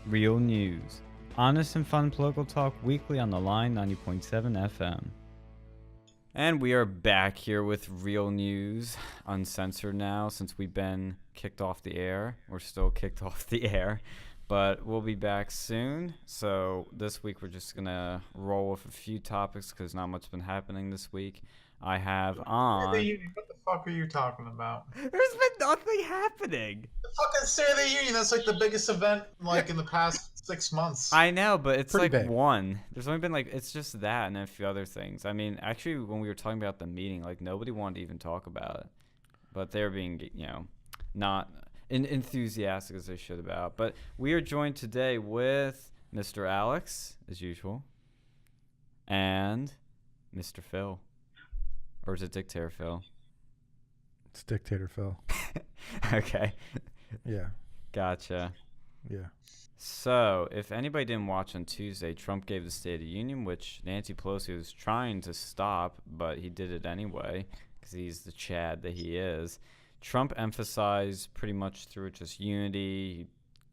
Real news. Honest and fun political talk weekly on the line 90.7 FM. And we are back here with Real News, Uncensored now, since we've been kicked off the air. We're still kicked off the air, but we'll be back soon. So this week we're just going to roll with a few topics because not much has been happening this week. I have on... What the fuck are you talking about? There's been nothing happening. The fucking State of the Union, that's like the biggest event like in the past 6 months. I know, but it's Pretty like big. one. There's only been like, it's just that and a few other things. I mean, actually, when we were talking about the meeting, like nobody wanted to even talk about it. But they're being, not enthusiastic as they should about. But we are joined today with Mr. Alex, as usual, and Mr. Phil. Or is it Dictator Phil? It's Dictator Phil. Okay. Yeah. Gotcha. Yeah. So, if anybody didn't watch on Tuesday, Trump gave the State of the Union, which Nancy Pelosi was trying to stop, but he did it anyway because he's the Chad that he is. Trump emphasized pretty much through just unity. He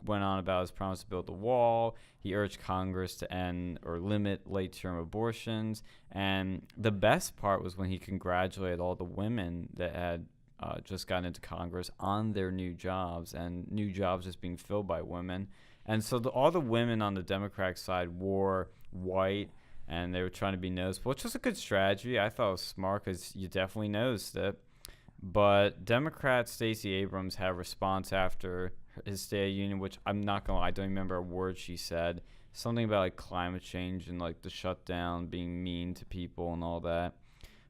went on about his promise to build the wall. He urged Congress to end or limit late-term abortions. And the best part was when he congratulated all the women that had just gotten into Congress on their new jobs, and new jobs just being filled by women. And so all the women on the Democratic side wore white, and they were trying to be noticeable, which was a good strategy. I thought it was smart because you definitely noticed it. But Democrat Stacey Abrams had a response after his State of the Union, which I'm not going to lie, I don't remember a word she said. Something about like climate change and like the shutdown, being mean to people and all that.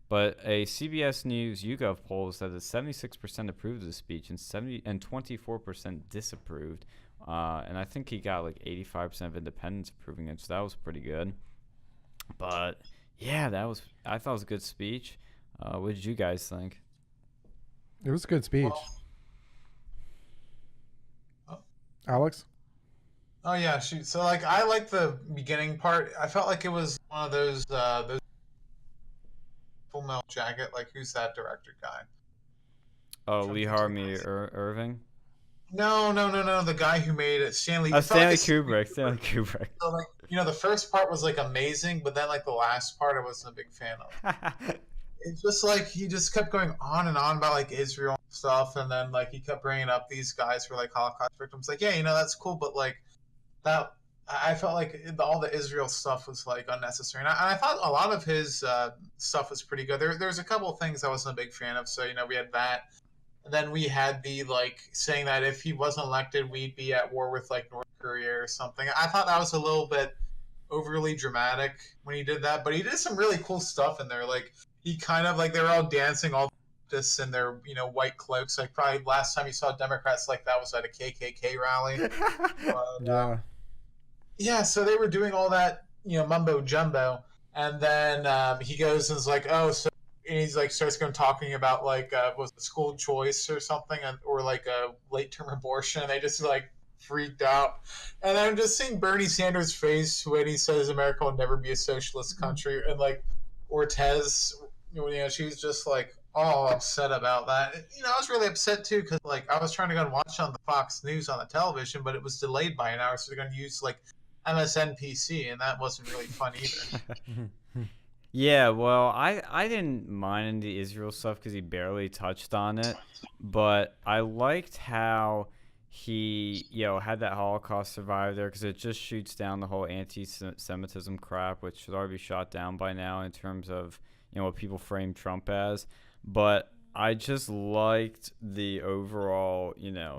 But a CBS News YouGov poll said that 76% approved of the speech and 24% disapproved. And I think he got like 85% of independents approving it, so that was pretty good. But yeah, I thought it was a good speech. What did you guys think? It was a good speech. Alex? Oh yeah, shoot. So like I like the beginning part. I felt like it was one of those Full Metal Jacket, like who's that director guy? Oh, Lee Harvey Irving? No, the guy who made it, Stanley. Stanley Kubrick. Stanley Kubrick. So like, the first part was like amazing, but then like the last part I wasn't a big fan of. It's just like he just kept going on and on about like Israel and stuff, and then like he kept bringing up these guys who were like Holocaust victims. Like, yeah, that's cool, but like that, I felt like all the Israel stuff was like unnecessary, and I thought a lot of his stuff was pretty good. There's a couple of things I wasn't a big fan of. So we had that, and then we had the like saying that if he wasn't elected, we'd be at war with like North Korea or something. I thought that was a little bit overly dramatic when he did that, but he did some really cool stuff in there. Like he kind of like they were all dancing all this in their white cloaks. Like probably last time you saw Democrats like that was at a KKK rally. But, yeah, so they were doing all that mumbo jumbo, and then he goes and is like, oh, so, and he's like starts going talking about like was it school choice or something, or like a late term abortion. And they just like freaked out, and I'm just seeing Bernie Sanders' face when he says America will never be a socialist country, and like Ortez, she's just like all upset about that. I was really upset too because like I was trying to go and watch on the Fox News on the television, but it was delayed by an hour, so they're going to use like MSNBC, and that wasn't really fun either. Yeah, well, I didn't mind the Israel stuff because he barely touched on it, but I liked how he had that Holocaust survivor there because it just shoots down the whole anti-Semitism crap, which should already be shot down by now in terms of what people frame Trump as. But I just liked the overall,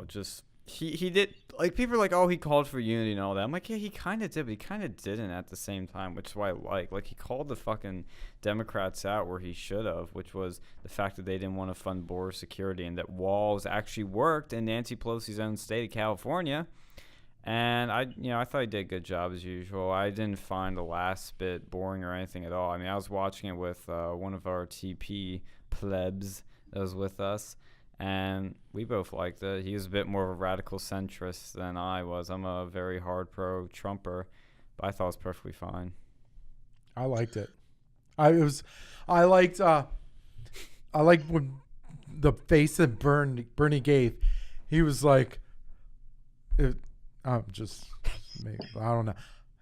just he did, like, people are like, oh, he called for unity and all that. I'm like, yeah, he kind of did, but he kind of didn't at the same time, which is why I like he called the fucking Democrats out where he should have, which was the fact that they didn't want to fund border security and that walls actually worked in Nancy Pelosi's own state of California. And I thought he did a good job as usual. I didn't find the last bit boring or anything at all. I mean, I was watching it with one of our TP plebs that was with us, and we both liked it. He was a bit more of a radical centrist than I was. I'm a very hard pro-Trumper, but I thought it was perfectly fine. I liked it. I liked when the face that Bernie gave. He was like, I'm just Maybe, I don't know.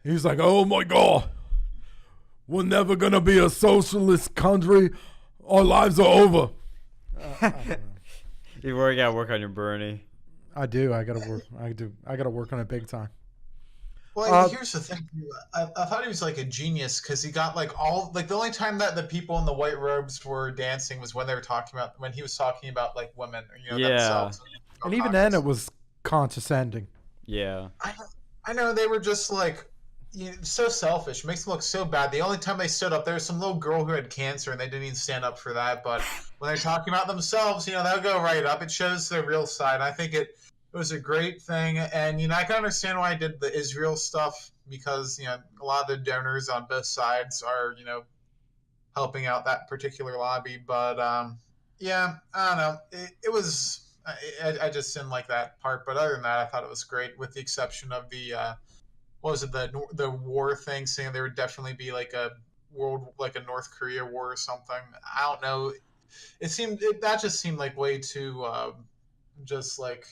He's like, oh my God, we're never gonna be a socialist country. Our lives are over. I don't know. You already got to work on your Bernie. I do. I gotta work. I gotta work on it big time. Well, here's the thing. I thought he was like a genius because he got like all like the only time that the people in the white robes were dancing was when they were talking about when he was talking about like women or Yeah. themselves. And even then, it was condescending. Yeah. I know they were just like so selfish. It makes them look so bad. The only time they stood up, there was some little girl who had cancer, and they didn't even stand up for that. But when they're talking about themselves, they'll go right up. It shows their real side. I think it was a great thing, and I can understand why I did the Israel stuff because a lot of the donors on both sides are helping out that particular lobby. But yeah, I don't know. It was. I just didn't like that part, but other than that, I thought it was great, with the exception of the what was it, the war thing, saying there would definitely be like a North Korea war or something. I don't know. That just seemed like way too just like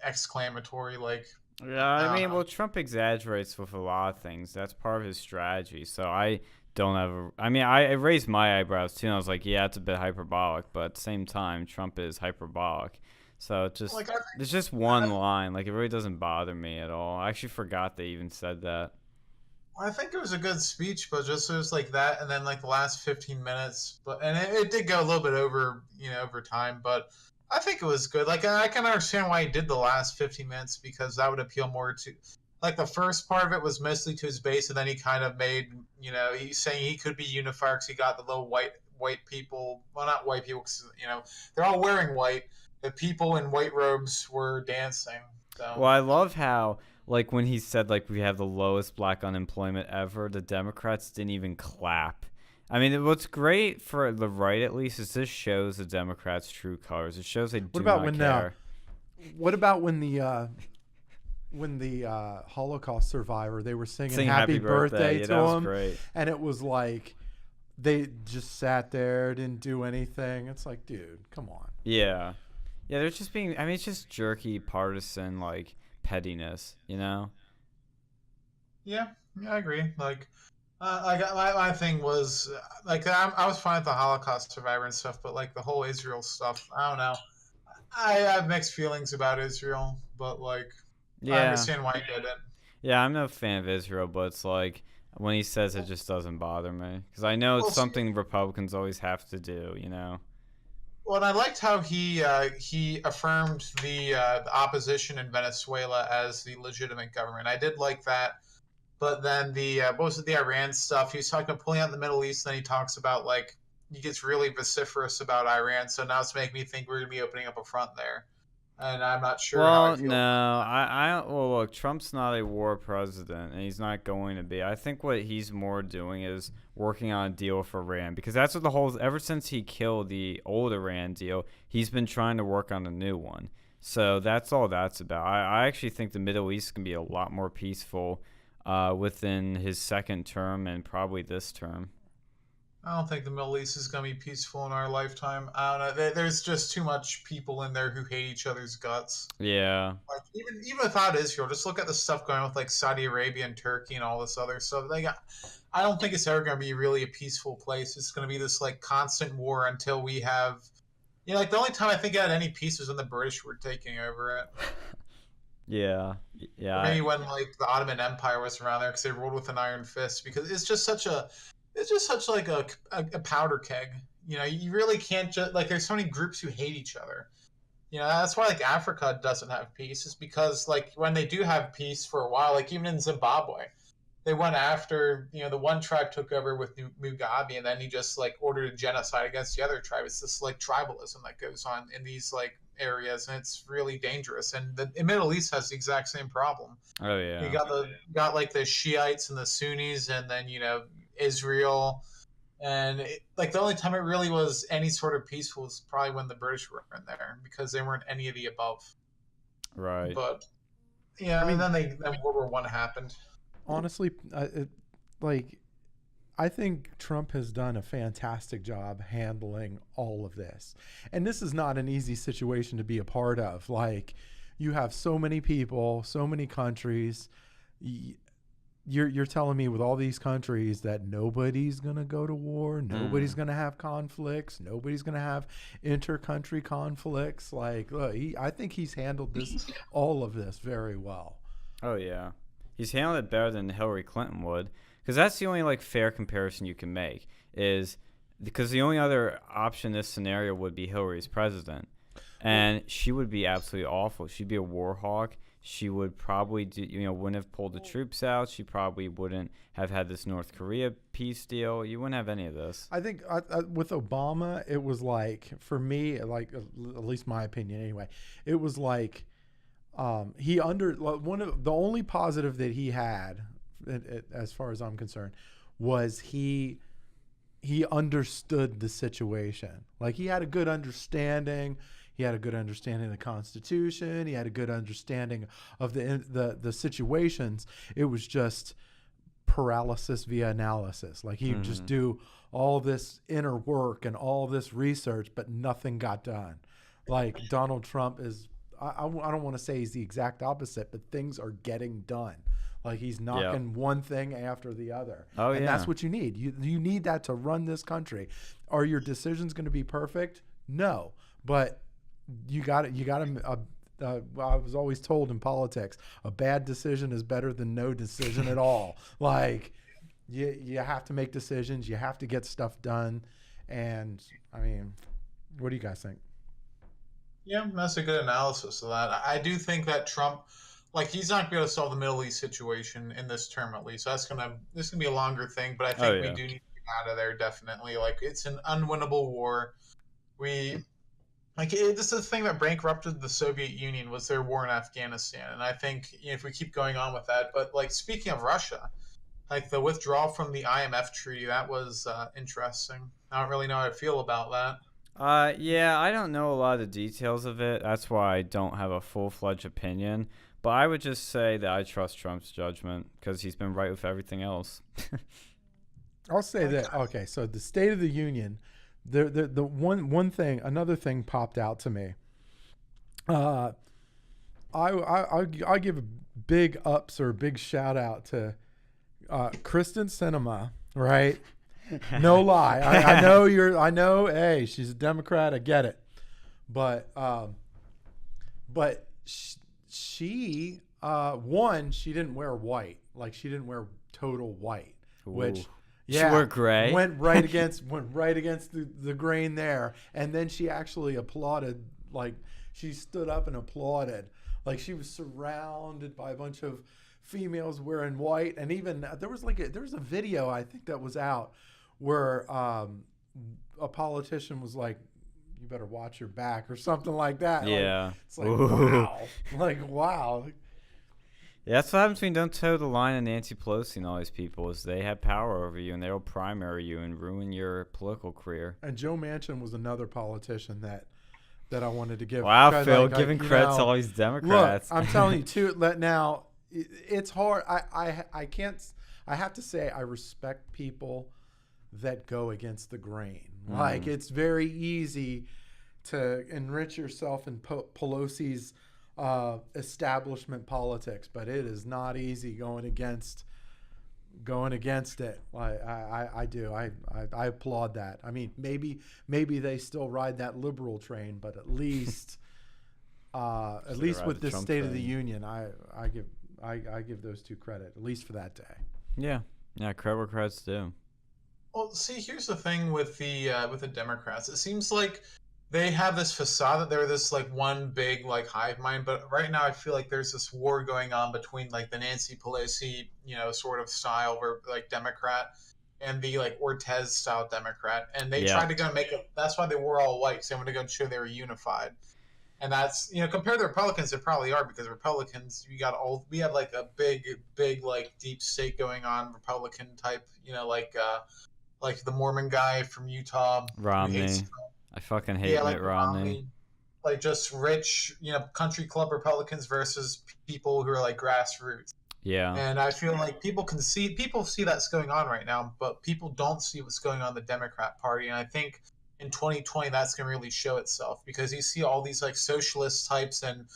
exclamatory. Like Yeah, I I don't mean, know. well, Trump exaggerates with a lot of things. That's part of his strategy. So I don't have. I mean, I raised my eyebrows too, and I was like, yeah, it's a bit hyperbolic. But at the same time, Trump is hyperbolic. So it just Like there's just one line. Like it really doesn't bother me at all. I actually forgot they even said that. I think it was a good speech, but just it was like that, and then like the last 15 minutes, it did go a little bit over, over time, but I think it was good. Like I can understand why he did the last 15 minutes because that would appeal more to, like the first part of it was mostly to his base, and then he kind of made, he's saying he could be unified because he got the little white people, well not white people, 'cause, they're all wearing white. The people in white robes were dancing. So. Well, I love how, like, when he said, like, we have the lowest black unemployment ever, the Democrats didn't even clap. I mean, what's great for the right, at least, is this shows the Democrats' true colors. It shows they do not care. What about when the Holocaust survivor, they were singing happy birthday yeah, to that was him, great. and it was like they just sat there, didn't do anything. It's like, dude, come on. Yeah. Yeah, they're just being, I mean, it's just jerky, partisan, like, pettiness, Yeah, I agree. Like, I got my thing was like I was fine with the Holocaust survivor and stuff, but like the whole Israel stuff, I don't know. I have mixed feelings about Israel, but like I Yeah. understand why he did it. Yeah, I'm no fan of Israel, but it's like, when he says it just doesn't bother me. Because I know Well, it's something Republicans always have to do, Well, and I liked how he affirmed the opposition in Venezuela as the legitimate government. I did like that, but then the what was it, the Iran stuff? He was talking about pulling out the Middle East, and then he talks about like he gets really vociferous about Iran. So now it's making me think we're gonna be opening up a front there, and I'm not sure how I Well, feel. no, well, look, Trump's not a war president, and he's not going to be. I think what he's more doing is working on a deal for Iran, because that's what ever since he killed the old Iran deal, he's been trying to work on a new one. So that's all that's about. I actually think the Middle East can be a lot more peaceful within his second term and probably this term. I don't think the Middle East is going to be peaceful in our lifetime. I don't know. There's just too much people in there who hate each other's guts. Yeah. Like even without Israel, just look at the stuff going on with like Saudi Arabia and Turkey and all this other stuff. Like, I don't think it's ever going to be really a peaceful place. It's going to be this like constant war until we have, like the only time I think it had any peace was when the British were taking over it. Yeah. Yeah. Or maybe when like the Ottoman Empire was around there because they ruled with an iron fist. Because it's just such like a powder keg. You really can't just like. There's so many groups who hate each other. That's why like Africa doesn't have peace. Is because like when they do have peace for a while, like even in Zimbabwe, they went after the one tribe took over with Mugabe, and then he just like ordered a genocide against the other tribe. It's this like tribalism that goes on in these like areas, and it's really dangerous. And the Middle East has the exact same problem. Oh, yeah. You got like the Shiites and the Sunnis, and then Israel, and like the only time it really was any sort of peaceful was probably when the British were in there because they weren't any of the above. Right. But yeah, I mean, then World War One happened. Honestly, I think Trump has done a fantastic job handling all of this, and this is not an easy situation to be a part of. Like, you have so many people, so many countries y- you're telling me with all these countries that nobody's gonna go to war, nobody's gonna have conflicts, nobody's gonna have inter-country conflicts. Like, look, I think he's handled all of this very well. Oh yeah, he's handled it better than Hillary Clinton would, because that's the only like fair comparison you can make. Is because the only other option in this scenario would be Hillary's president, and she would be absolutely awful. She'd be a war hawk. She would probably wouldn't have pulled the troops out. She probably wouldn't have had this North Korea peace deal. You wouldn't have any of this. I think with Obama, it was like, for me, like at least my opinion anyway, it was like one of the only positive that he had, as far as I'm concerned, was he understood the situation. Like, he had a good understanding. He had a good understanding of the Constitution. He had a good understanding of the situations. It was just paralysis via analysis. Like, he would just do all this inner work and all this research, but nothing got done. Like, Donald Trump is, I don't want to say he's the exact opposite, but things are getting done. Like, he's knocking one thing after the other. Oh, and that's what you need. You need that to run this country. Are your decisions going to be perfect? No. But you got to I was always told in politics, a bad decision is better than no decision at all. Like, you have to make decisions. You have to get stuff done. And, I mean, what do you guys think? Yeah, that's a good analysis of that. I do think that Trump, like, he's not going to be able to solve the Middle East situation in this term, at least. This is gonna be a longer thing, but I think we do need to get out of there, definitely. Like, it's an unwinnable war. This is the thing that bankrupted the Soviet Union, was their war in Afghanistan, and I think if we keep going on with that. But, like, speaking of Russia, like, the withdrawal from the IMF treaty, that was interesting. I don't really know how I feel about that. Yeah, I don't know a lot of the details of it. That's why I don't have a full-fledged opinion. But I would just say that I trust Trump's judgment because he's been right with everything else. I'll say that. Okay, so the State of the Union, another thing popped out to me. I give a big ups or a big shout out to Kristen Sinema, right? No lie. I know. Hey, she's a Democrat. I get it. But she she didn't wear white. Like, she didn't wear total white, which. Ooh. She wore gray. Went right against the grain there, and then she actually applauded. Like, she stood up and applauded. Like, she was surrounded by a bunch of females wearing white, and even there was a video, I think, that was out where a politician was like, "You better watch your back" or something like that. Yeah. Like, it's like, wow. Like, wow. Yeah, that's what happens when you don't toe the line of Nancy Pelosi and all these people, is they have power over you and they'll primary you and ruin your political career. And Joe Manchin was another politician that I wanted to give. Wow, Phil, giving credit to all these Democrats. Look, I'm telling you too. Now, it's hard. I can't. I have to say, I respect people that go against the grain. Like, it's very easy to enrich yourself in Pelosi's establishment politics, but it is not easy going against it. Like, I applaud that. I mean, maybe they still ride that liberal train, but at least with this State of the Union, I give those two credit, at least for that day. Yeah, credit where credit's due. Well, see, here's the thing with the Democrats. It seems like they have this facade that they're this, like, one big, like, hive mind, but right now I feel like there's this war going on between, like, the Nancy Pelosi, sort of style, or, like, Democrat, and the, like, Ortez style Democrat, and they tried to go make it. That's why they wore all white. So they want to go show they were unified, and that's, compared to the Republicans, they probably are, because Republicans, we have like a big like deep state going on, Republican type, like the Mormon guy from Utah, Romney. I fucking hate Mitt Romney. Like, just rich, country club Republicans versus people who are, like, grassroots. Yeah. And I feel like people see that's going on right now, but people don't see what's going on in the Democrat Party. And I think in 2020 that's going to really show itself, because you see all these, like, socialist types and,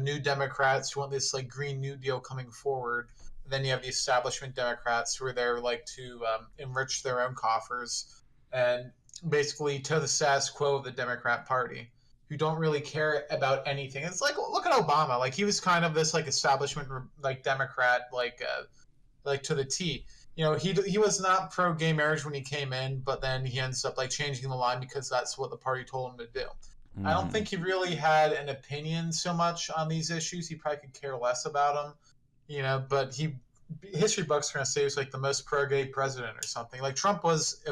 new Democrats who want this, like, Green New Deal coming forward. And then you have the establishment Democrats who are there like to enrich their own coffers and basically toe the status quo of the Democrat Party, who don't really care about anything. It's like look at Obama. Like he was kind of this like establishment like Democrat like to the T. You know, he was not pro gay marriage when he came in, but then he ends up like changing the line because that's what the party told him to do. I don't think he really had an opinion so much on these issues. He probably could care less about them, you know. But history books are gonna say he was like the most pro-gay president or something. Like Trump was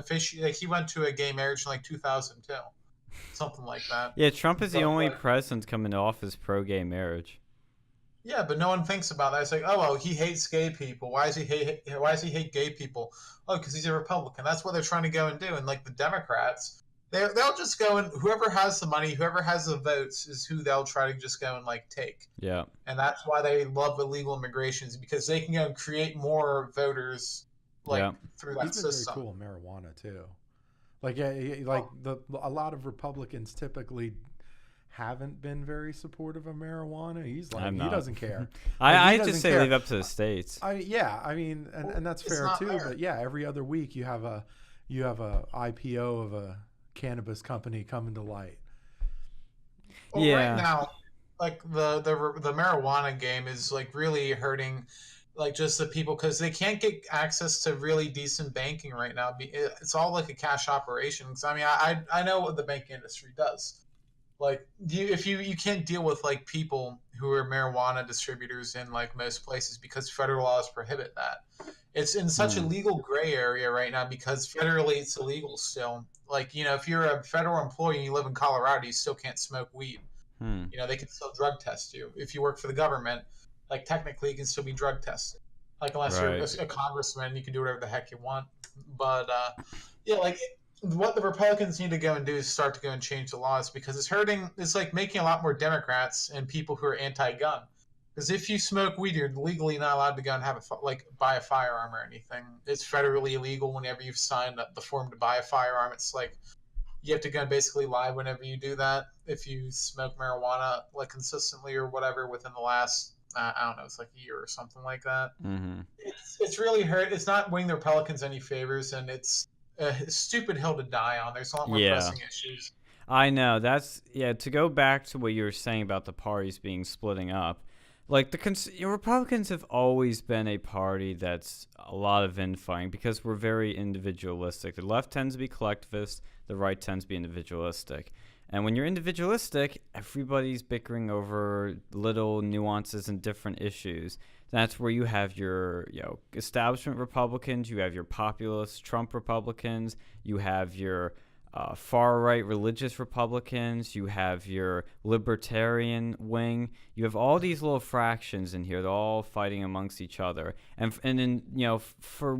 like he went to a gay marriage in like 2002, something like that. Yeah, Trump is the But, only like, president coming to office pro-gay marriage. yeah, but no one thinks about that. It's like, oh well, he hates gay people. Why does he hate gay people? Oh, because he's a Republican. That's what they're trying to go and do. And like the Democrats, they'll just go and whoever has the money, whoever has the votes, is who they'll try to just go and like take. Yeah. And that's why they love illegal immigrations, because they can go and create more voters like through that He's been system. very cool on marijuana too. Like a lot of Republicans typically haven't been very supportive of marijuana. He's like he doesn't care. I just say leave up to the states. I mean, and that's fair too. Fair. But yeah, every other week you have a IPO of a cannabis company coming to light. Well, yeah. Right now, like the marijuana game is like really hurting, like just the people, because they can't get access to really decent banking right now. It's all like a cash operation. I mean, I know what the banking industry does. Like if you can't deal with like people who are marijuana distributors in like most places because federal laws prohibit that. It's in such a legal gray area right now because federally it's illegal still. Like, you know, if you're a federal employee and you live in Colorado, you still can't smoke weed. You know, they can still drug test you. If you work for the government, like technically you can still be drug tested. Like unless you're a congressman, you can do whatever the heck you want. But yeah, like what the Republicans need to go and do is start to go and change the laws, because it's like making a lot more Democrats and people who are anti-gun. Because if you smoke weed, you're legally not allowed to go and buy a firearm or anything. It's federally illegal whenever you've signed the form to buy a firearm. It's like you have to go and basically lie whenever you do that. If you smoke marijuana like consistently or whatever within the last, I don't know, it's like a year or something like that. Mm-hmm. It's really hurt. It's not winning the Republicans any favors, and it's a stupid hill to die on. There's a lot more pressing issues. I know. To go back to what you were saying about the parties splitting up. Like Republicans have always been a party that's a lot of infighting because we're very individualistic. The left tends to be collectivist, the right tends to be individualistic. And when you're individualistic, everybody's bickering over little nuances and different issues. That's where you have your establishment Republicans, you have your populist Trump Republicans, you have your far-right religious Republicans, you have your libertarian wing, you have all these little fractions in here. They're all fighting amongst each other. And in, for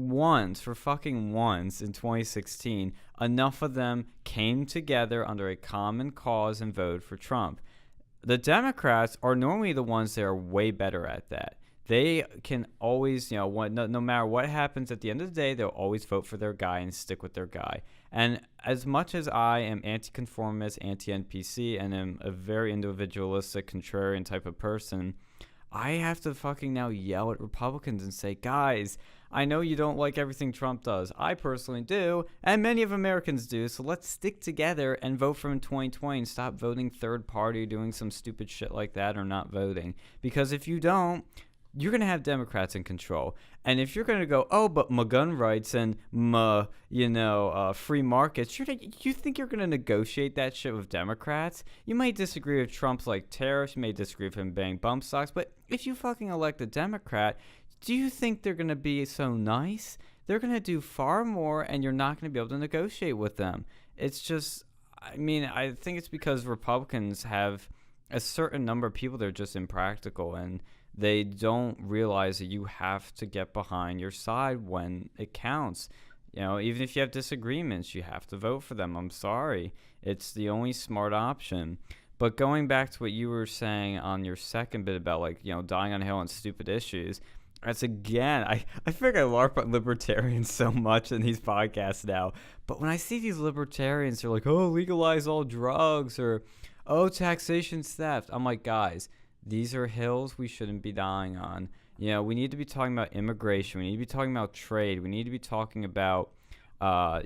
fucking once in 2016, enough of them came together under a common cause and voted for Trump. The Democrats are normally the ones that are way better at that. They can always, no matter what happens at the end of the day, they'll always vote for their guy and stick with their guy. And as much as I am anti-conformist, anti-NPC, and am a very individualistic, contrarian type of person, I have to fucking now yell at Republicans and say, guys, I know you don't like everything Trump does. I personally do, and many of Americans do, so let's stick together and vote for him in 2020 and stop voting third party, doing some stupid shit like that, or not voting. Because if you don't, you're going to have Democrats in control. And if you're going to go, oh, but my gun rights and my, free markets, you think you're going to negotiate that shit with Democrats? You might disagree with Trump's, tariffs. You may disagree with him banning bump stocks. But if you fucking elect a Democrat, do you think they're going to be so nice? They're going to do far more, and you're not going to be able to negotiate with them. It's just, I think it's because Republicans have a certain number of people that are just impractical, and they don't realize that you have to get behind your side when it counts. Even if you have disagreements, you have to vote for them. I'm sorry. It's the only smart option. But going back to what you were saying on your second bit about, dying on a hill on stupid issues, that's again, I feel like I LARP on libertarians so much in these podcasts now. But when I see these libertarians, they're like, oh, legalize all drugs, or, oh, taxation's theft. I'm like, guys, these are hills we shouldn't be dying on. You know, we need to be talking about immigration. We need to be talking about trade. We need to be talking about,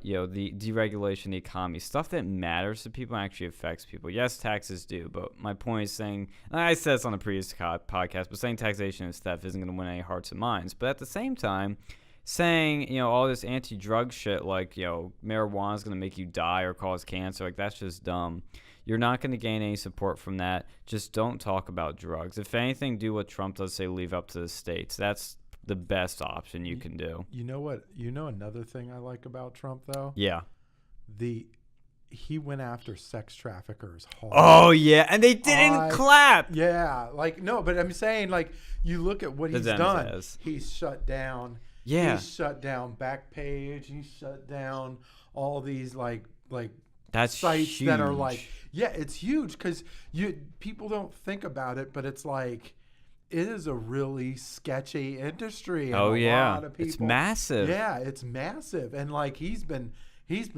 you know, the deregulation of the economy, stuff that matters to people and actually affects people. Yes, taxes do, but my point is saying, and I said this on the previous podcast, but saying taxation and theft isn't going to win any hearts and minds. But at the same time, saying, you know, all this anti-drug shit like, you know, marijuana is going to make you die or cause cancer, like that's just dumb. You're not going to gain any support from that. Just don't talk about drugs. If anything, do what Trump does, say leave up to the states. That's the best option you can do. You know what? You know another thing I like about Trump though? Yeah. He went after sex traffickers hard. Oh yeah, and they didn't clap. Yeah, like no, but I'm saying like you look at what he's done. He's shut down. Yeah. He's shut down Backpage. He's shut down all these like that's sites huge. that are like, yeah, it's huge because people don't think about it, but it's like it is a really sketchy industry. And oh yeah, lot of people, it's massive. Yeah, it's massive, and like he's been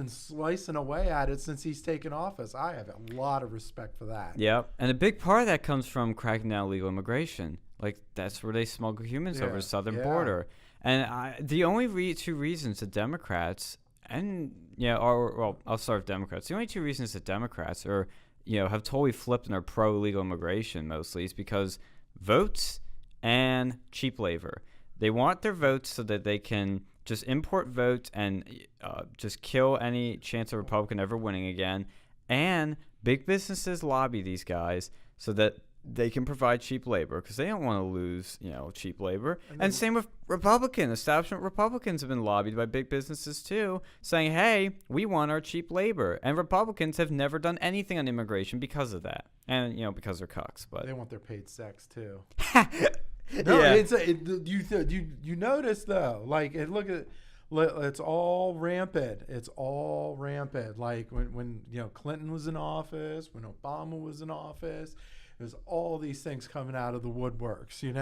slicing away at it since he's taken office. I have a lot of respect for that. Yep, and a big part of that comes from cracking down illegal immigration. Like that's where they smuggle humans over the southern border. And the only two reasons the Democrats and I'll start with Democrats. The only two reasons that Democrats are have totally flipped and are pro illegal immigration mostly is because votes and cheap labor. They want their votes so that they can just import votes and just kill any chance of a Republican ever winning again. And big businesses lobby these guys so that they can provide cheap labor because they don't want to lose, cheap labor. And same with establishment Republicans have been lobbied by big businesses too, saying, hey, we want our cheap labor. And Republicans have never done anything on immigration because of that. And, because they're cucks. But they want their paid sex too. No, you notice though, like it's all rampant. It's all rampant. Like when Clinton was in office, when Obama was in office, there's all these things coming out of the woodworks, and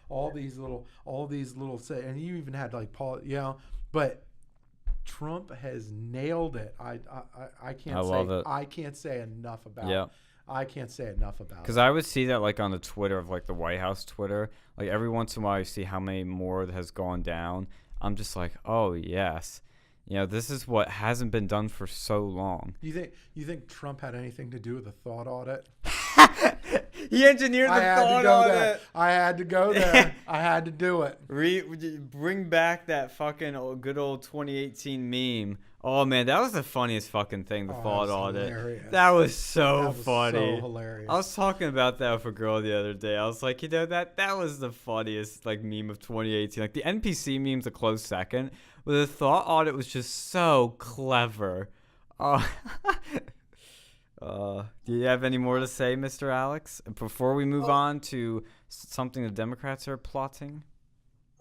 all these little say, and you even had like Paul, but Trump has nailed it. I can't say enough about it. I can't say enough about it. Because I would see that like on the Twitter of like the White House Twitter. Like every once in a while I see how many more has gone down. I'm just like, oh yes. This is what hasn't been done for so long. You think Trump had anything to do with the thought audit? He engineered the thought audit. I had to go there. I had to do it. Bring back that fucking good old 2018 meme. Oh man, that was the funniest fucking thing. The thought audit. Hilarious. That was so funny. So hilarious. I was talking about that with a girl the other day. I was like, that was the funniest like meme of 2018. Like the NPC meme's a close second, but the thought audit was just so clever. Do you have any more to say, Mr. Alex, before we move on to something the Democrats are plotting?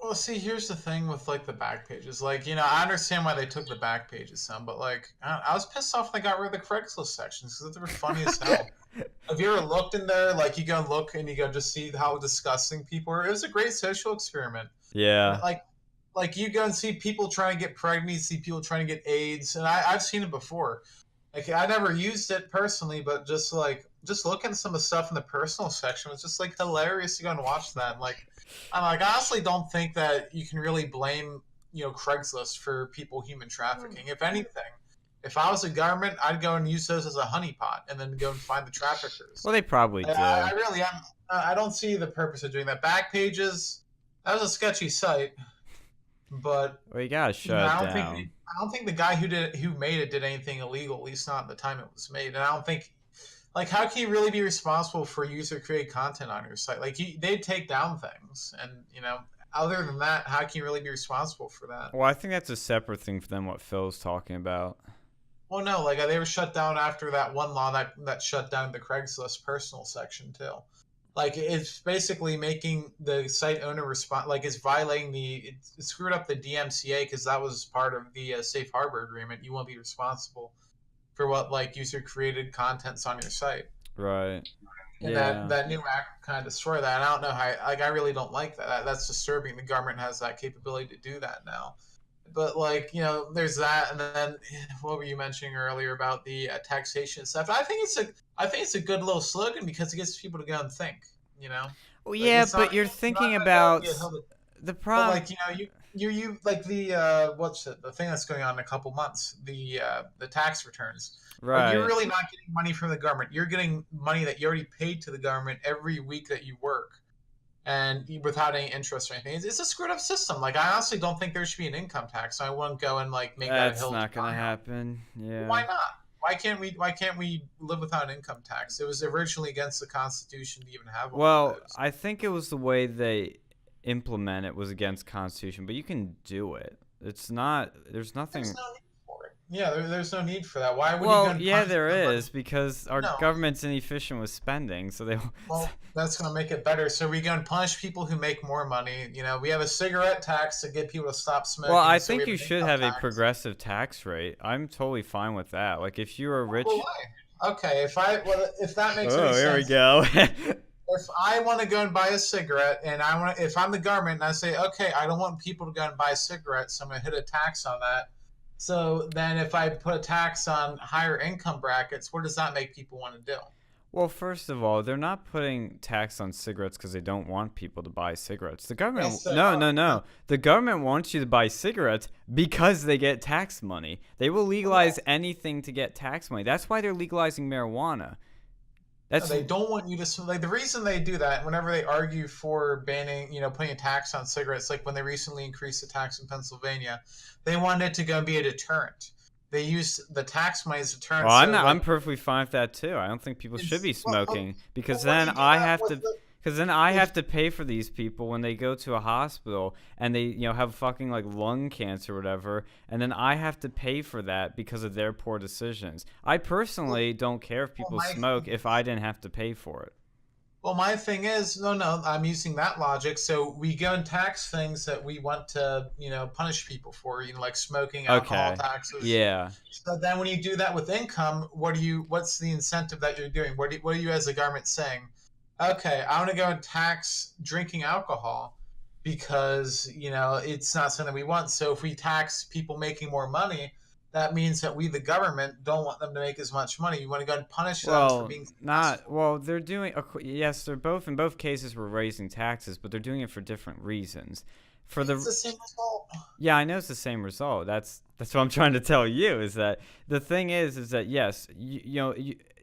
Well, see, here's the thing with like the back pages. Like, I understand why they took the back pages some, but like, I was pissed off they got rid of the Craigslist sections because they were funny as hell. Have you ever looked in there? Like, you go look and you go just see how disgusting people are. It was a great social experiment. Yeah. Like you go and see people trying to get pregnant, you see people trying to get AIDS, and I've seen it before. Like, I never used it personally, but just looking at some of the stuff in the personal section was just like hilarious to go and watch that. Like, I honestly don't think that you can really blame, Craigslist for people human trafficking. If anything, if I was a government, I'd go and use those as a honeypot and then go and find the traffickers. Well, they probably do. I really am. I don't see the purpose of doing that. Backpages, that was a sketchy site, but you gotta shut it down. I don't think the guy who made it did anything illegal, at least not at the time it was made. And I don't think, like, how can you really be responsible for user-created content on your site? Like, they'd take down things. And, other than that, how can you really be responsible for that? Well, I think that's a separate thing than what Phil's talking about. Well, no, like, they were shut down after that one law that shut down the Craigslist personal section, too. Like, it's basically making the site owner it's violating it screwed up the DMCA because that was part of the safe harbor agreement. You won't be responsible for what, like, user-created content's on your site. Right. And that new act kind of destroyed that. And I don't know how, like, I really don't like that. That's disturbing. The government has that capability to do that now. But, like, there's that. And then what were you mentioning earlier about the taxation stuff? I think it's a good little slogan because it gets people to go and think, Well, Like yeah, but you're it's not thinking gonna go about be a hill to. the But problem. like you like the what's it, the thing that's going on in a couple months, the tax returns. Like you're Right. really not getting money from the government. You're getting money that you already paid to the government every week that you work, and without any interest or anything. It's a screwed up system. Like I honestly don't think there should be an income tax. So I wouldn't go and like make that a That's hill to not gonna die on. happen. Yeah. Why not? Why can't we live without an income tax? It was originally against the Constitution to even have one of Well, those. I think it was the way they implement it was against Constitution, but you can do it. It's not. There's There's nothing. no need for it. Yeah, there's no need for that. Why would you go Well, and yeah, punish there somebody? is because our No. government's inefficient with spending, so they. Well, that's going to make it better. So we go and punish people who make more money. We have a cigarette tax to get people to stop Well, I smoking. So we think have you an should income have a tax. progressive tax rate. I'm totally fine with that. Like, if you're a rich. Well, why? Okay, if that makes any Oh, here we sense, go. if I want to go and buy a cigarette, and if I'm the government and I say, okay, I don't want people to go and buy cigarettes, so I'm going to hit a tax on that. So then, if I put a tax on higher income brackets, what does that make people want to do? Well, first of all, they're not putting tax on cigarettes because they don't want people to buy cigarettes. The government, Yes, they no, are. no, no. The government wants you to buy cigarettes because they get tax money. They will legalize anything to get tax money. That's why they're legalizing marijuana. That's They don't want you to like the reason they do that. Whenever they argue for banning, putting a tax on cigarettes, like when they recently increased the tax in Pennsylvania, they wanted it to go and be a deterrent. They used the tax money as a deterrent. well, I'm So not. like, I'm perfectly fine with that too. I don't think people should be well, smoking because when then you do I that have with to. the, Because then I with have to pay for these people when they go to a hospital and they, have fucking like lung cancer or whatever, and then I have to pay for that because of their poor decisions. I personally don't care if well, people my smoke if I didn't have to pay for it. well, my thing is, no, I'm using that logic. So we go and tax things that we want to, punish people for, like smoking, alcohol Okay. taxes. Yeah. So then when you do that with income, what's the incentive that you're doing? What are you as a government saying? Okay, I want to go and tax drinking alcohol because, it's not something we want. So if we tax people making more money, that means that we, the government, don't want them to make as much money. You want to go and punish them for Well, being successful. not well. They're doing. Yes, they're both. In both cases, we're raising taxes, but they're doing it for different reasons. For It's the the same result. Yeah, I know it's the same result. That's what I'm trying to tell you is that the thing is that yes,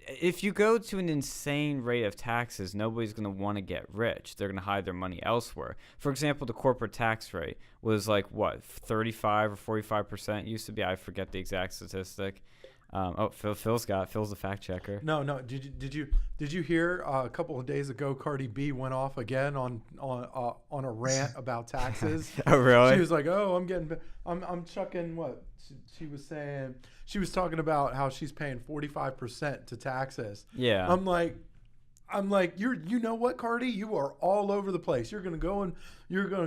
if you go to an insane rate of taxes, nobody's going to want to get rich. They're going to hide their money elsewhere. For example, the corporate tax rate was like what 35 or 45% used to be. I forget the exact statistic. Phil's the fact checker. No. Did you hear a couple of days ago Cardi B went off again on a rant about taxes? Oh, really? She was like, "Oh, I'm chucking what?" She was saying she was talking about how she's paying 45% to taxes. Yeah. I'm like, you know what, Cardi? You are all over the place. You're gonna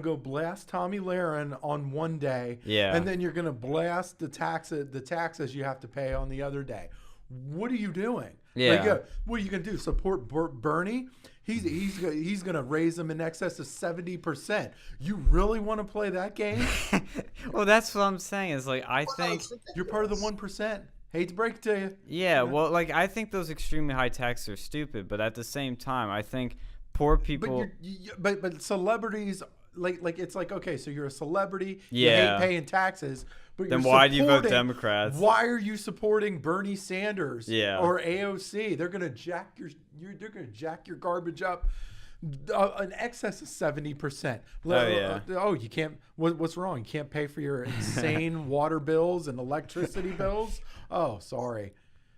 go blast Tommy Lahren on one day, Yeah. and then you're gonna blast the taxes you have to pay on the other day. What are you doing? Yeah. Like, what are you gonna do? Support Bernie? He's gonna raise them in excess of 70%. You really want to play that game? Well, that's what I'm saying. Is like I think. You're part of the 1%. Hate to break it to you. Yeah, well, like I think those extremely high taxes are stupid, but at the same time, I think poor people. But celebrities like it's like, okay, so you're a celebrity. Yeah. You hate paying taxes. But Then you're why do you vote supporting- Democrats? Why are you supporting Bernie Sanders? Yeah. Or AOC? They're gonna jack your garbage up an excess of 70%. Oh, yeah. Oh, you can't. What's wrong? You can't pay for your insane water bills and electricity bills. Oh, sorry.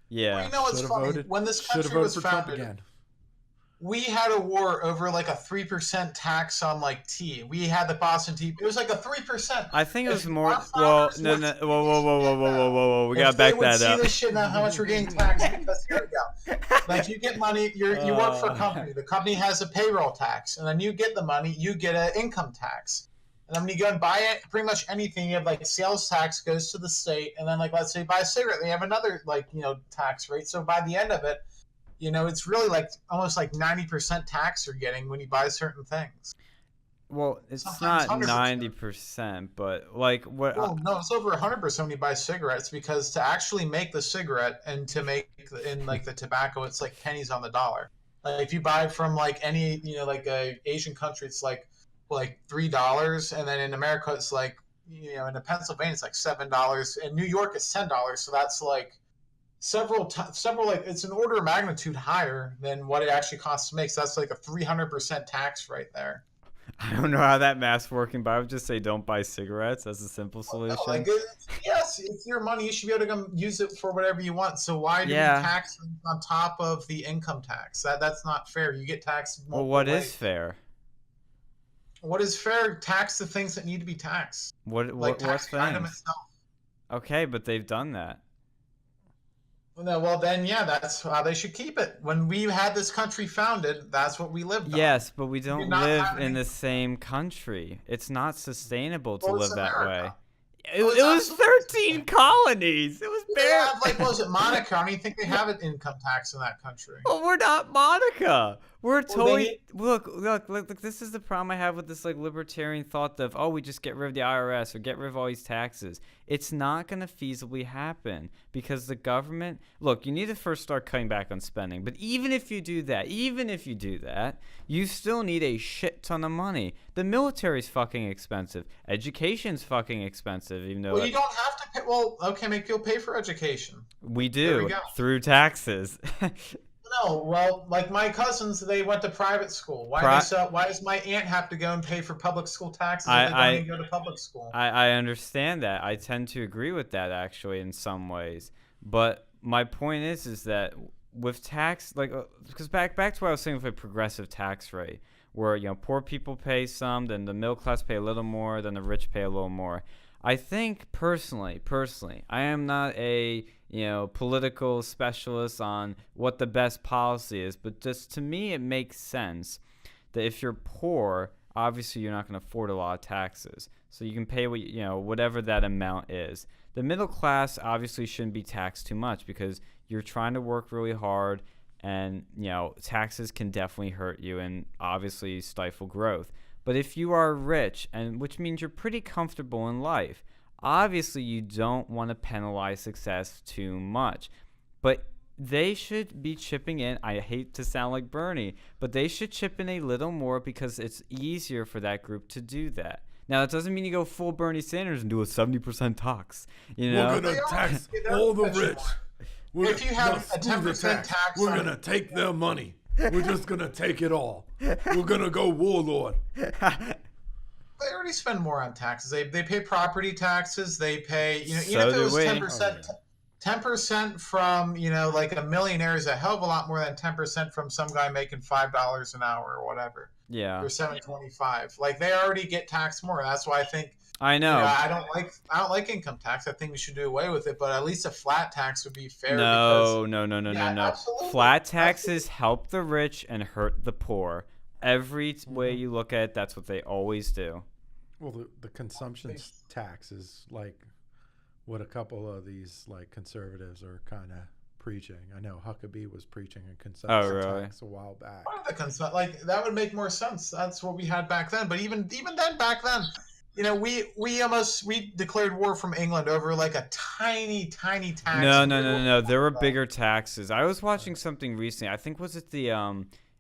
Yeah. Well, you know what's Should've funny? voted- When this Should have country voted was for Trump founded, again. we had a war over like a 3% tax on like tea. We had the Boston Tea. It was like a 3%. I think it was If more. our Well, founders no, would no. see Whoa. We if gotta they back would that see up. this shit now, how much we're getting taxed, because here we go. Like you get money, you work for a company. The company has a payroll tax, and then you get the money, you get an income tax. And then when you go and buy it, pretty much anything, you have like sales tax goes to the state, and then like let's say buy a cigarette, they have another tax rate. So by the end of it, it's really like almost like 90% tax you're getting when you buy certain things. Well, it's Sometimes not 100%. 90%, but like what? Well, no, it's over 100% when you buy cigarettes, because to actually make the cigarette and to make in like the tobacco, it's like pennies on the dollar. Like if you buy from like any like a Asian country, it's like $3, and then in America it's like in Pennsylvania it's like $7. In New York it's $10. So that's like several like it's an order of magnitude higher than what it actually costs to make. So that's like a 300% tax right there. I don't know how that math's working, but I would just say don't buy cigarettes. That's a simple Well, no, solution. yes, it's your money. You should be able to come use it for whatever you want. So why do we Yeah. tax on top of the income tax? That's not fair. You get taxed Well, multiple what ways. is fair? What is fair? Tax the things that need to be taxed. What Like what tax the item things? itself. Okay, but they've done that. No, well then, yeah, that's how they should keep it. When we had this country founded, that's what we lived on. Yes, but we We did don't not live have in any. the same country. It's not sustainable to Well, it's live that way. America. It, Well, it's it was absolutely 13 colonies. It was They bare. have like, what was it, Monaco? I don't even think they have an income tax in that country. Well, we're not Monica. We're totally they- look. This is the problem I have with this like libertarian thought of, oh, we just get rid of the IRS or get rid of all these taxes. It's not gonna feasibly happen because the government. Look, you need to first start cutting back on spending. But even if you do that, you still need a shit ton of money. The military's fucking expensive. Education's fucking expensive. Even though Well, you don't have to pay. Well, okay, make people pay for education. we There we do go. through taxes. No, well, like my cousins, they went to private school. Why why does my aunt have to go and pay for public school taxes if they don't even go to public school? I understand that. I tend to agree with that actually in some ways. But my point is that with tax, like, because back to what I was saying with a progressive tax rate, where poor people pay some, then the middle class pay a little more, then the rich pay a little more. I think personally, I am not a political specialist on what the best policy is, but just to me it makes sense that if you're poor, obviously you're not going to afford a lot of taxes, so you can pay whatever that amount is. The middle class obviously shouldn't be taxed too much because you're trying to work really hard, and taxes can definitely hurt you and obviously stifle growth. But if you are rich, and which means you're pretty comfortable in life, obviously you don't want to penalize success too much. But they should be chipping in. I hate to sound like Bernie, but they should chip in a little more because it's easier for that group to do that. Now, that doesn't mean you go full Bernie Sanders and do a 70% tax. We're gonna tax all the rich. If you have a 10% tax, we're gonna take their money. We're just gonna take it all. We're gonna go warlord. They already spend more on taxes. They pay property taxes. They pay even So if it do was we. 10%. 10% from like a millionaire is a hell of a lot more than 10% from some guy making $5 an hour or whatever. Yeah, Or $7.25. Like they already get taxed more. That's why I think I know. I don't like income tax. I think we should do away with it. But at least a flat tax would be fair. No. Absolutely. Flat taxes help the rich and hurt the poor. Every way you look at it, that's what they always do. Well, the consumption tax is like what a couple of these like conservatives are kind of preaching. I know Huckabee was preaching a consumption tax a while back. Like that would make more sense. That's what we had back then. But even then, back then, we declared war from England over like a tiny tax. No. There were bigger taxes. I was watching something recently. I think was it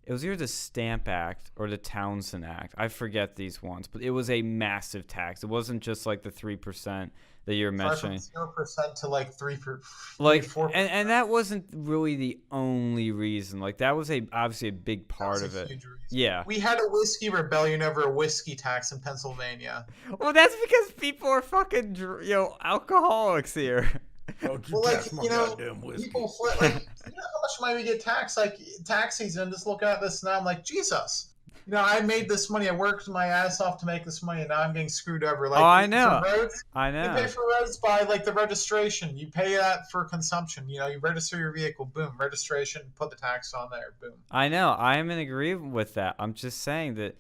it was either the Stamp Act or the Townsend Act. I forget these ones, but it was a massive tax. It wasn't just like the 3% that you're mentioning. 0% to like 3%. Like 4%. and that wasn't really the only reason. Like that was obviously a big part of it. Huge reason. Yeah. We had a whiskey rebellion over a whiskey tax in Pennsylvania. Well, that's because people are fucking alcoholics here. Don't you Well, like tax my goddamn whiskey. people flip. Like, how much money we get taxed? Like tax season. Just looking at this now, I'm like, Jesus. I made this money. I worked my ass off to make this money, and now I'm getting screwed over. Like, I know. For roads, I know. You pay for roads by like the registration. You pay that for consumption. You register your vehicle. Boom, registration. Put the tax on there. Boom. I know. I am in agreement with that. I'm just saying that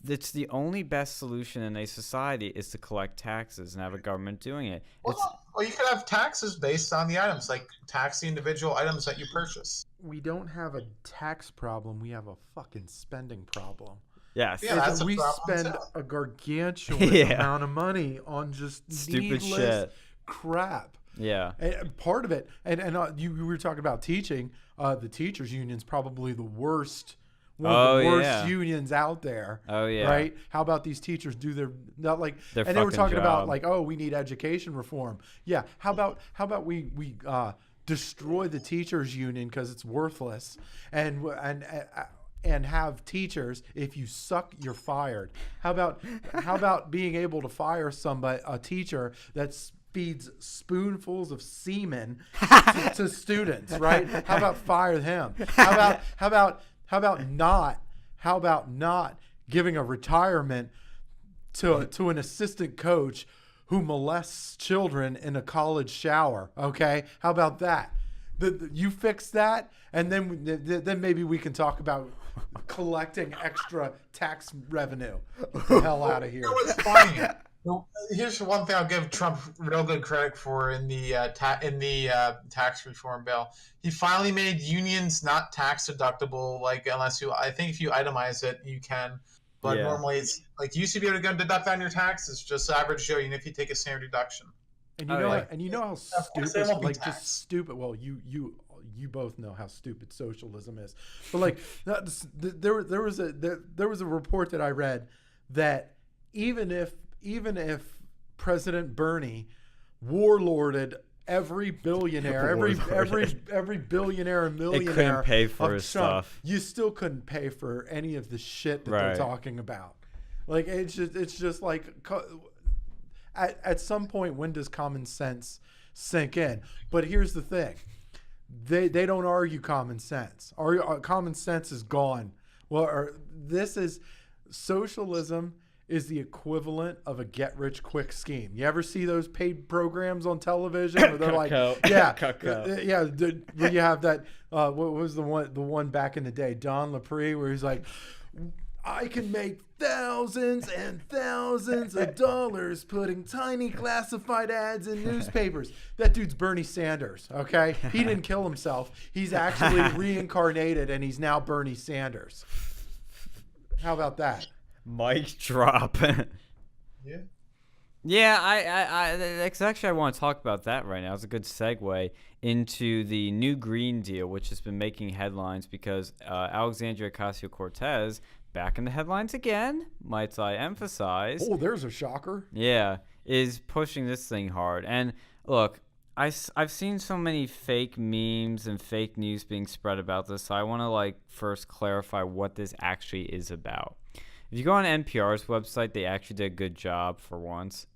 it's the only best solution in a society is to collect taxes and have a government doing it. Well, you could have taxes based on the items, like tax the individual items that you purchase. We don't have a tax problem. We have a fucking spending problem. Yes. Yeah, that's a we problem spend too. a gargantuan amount of money on just Stupid needless shit. crap. Yeah. And part of it, and you were talking about teaching. The teachers union's probably the worst. One of the worst unions out there. Oh yeah. Right? How about these teachers do their not like Their and they were talking fucking about job. like, oh, we need education reform. Yeah. How about we destroy the teachers union because it's worthless and have teachers, if you suck, you're fired. How about being able to fire a teacher that's feeds spoonfuls of semen to students, right? How about fire him? How about not giving a retirement to an assistant coach who molests children in a college shower? Okay, how about that? You fix that, and then maybe we can talk about collecting extra tax revenue. Get the hell out of here. You know what's funny? Here's one thing I'll give Trump real good credit for in the tax reform bill. He finally made unions not tax deductible. Like I think if you itemize it, you can. But normally it's like you used to be able to go deduct on your taxes, just average Joe. Even if you take a standard deduction. And you know how stupid, like just stupid. Well, you both know how stupid socialism is. But like there was a report that I read that even if President Bernie warlorded every billionaire, every billionaire and millionaire, couldn't pay for his Trump, stuff. you still couldn't pay for any of the shit that they're talking about. Like it's just like at some point, when does common sense sink in? But here's the thing. They don't argue common sense. Common sense is gone. Well, socialism is the equivalent of a get-rich-quick scheme. You ever see those paid programs on television where they're like, where you have that, what was the one back in the day, Don Lapre, where he's like, I can make thousands and thousands of dollars putting tiny classified ads in newspapers. That dude's Bernie Sanders, okay? He didn't kill himself. He's actually reincarnated, and he's now Bernie Sanders. How about that? Mic drop. Yeah. Yeah, I want to talk about that right now. It's a good segue into the new Green Deal, which has been making headlines because Alexandria Ocasio-Cortez, back in the headlines again, might I emphasize. Oh, there's a shocker. Yeah, is pushing this thing hard. And look, I've seen so many fake memes and fake news being spread about this, so I want to first clarify what this actually is about. If you go on NPR's website, they actually did a good job for once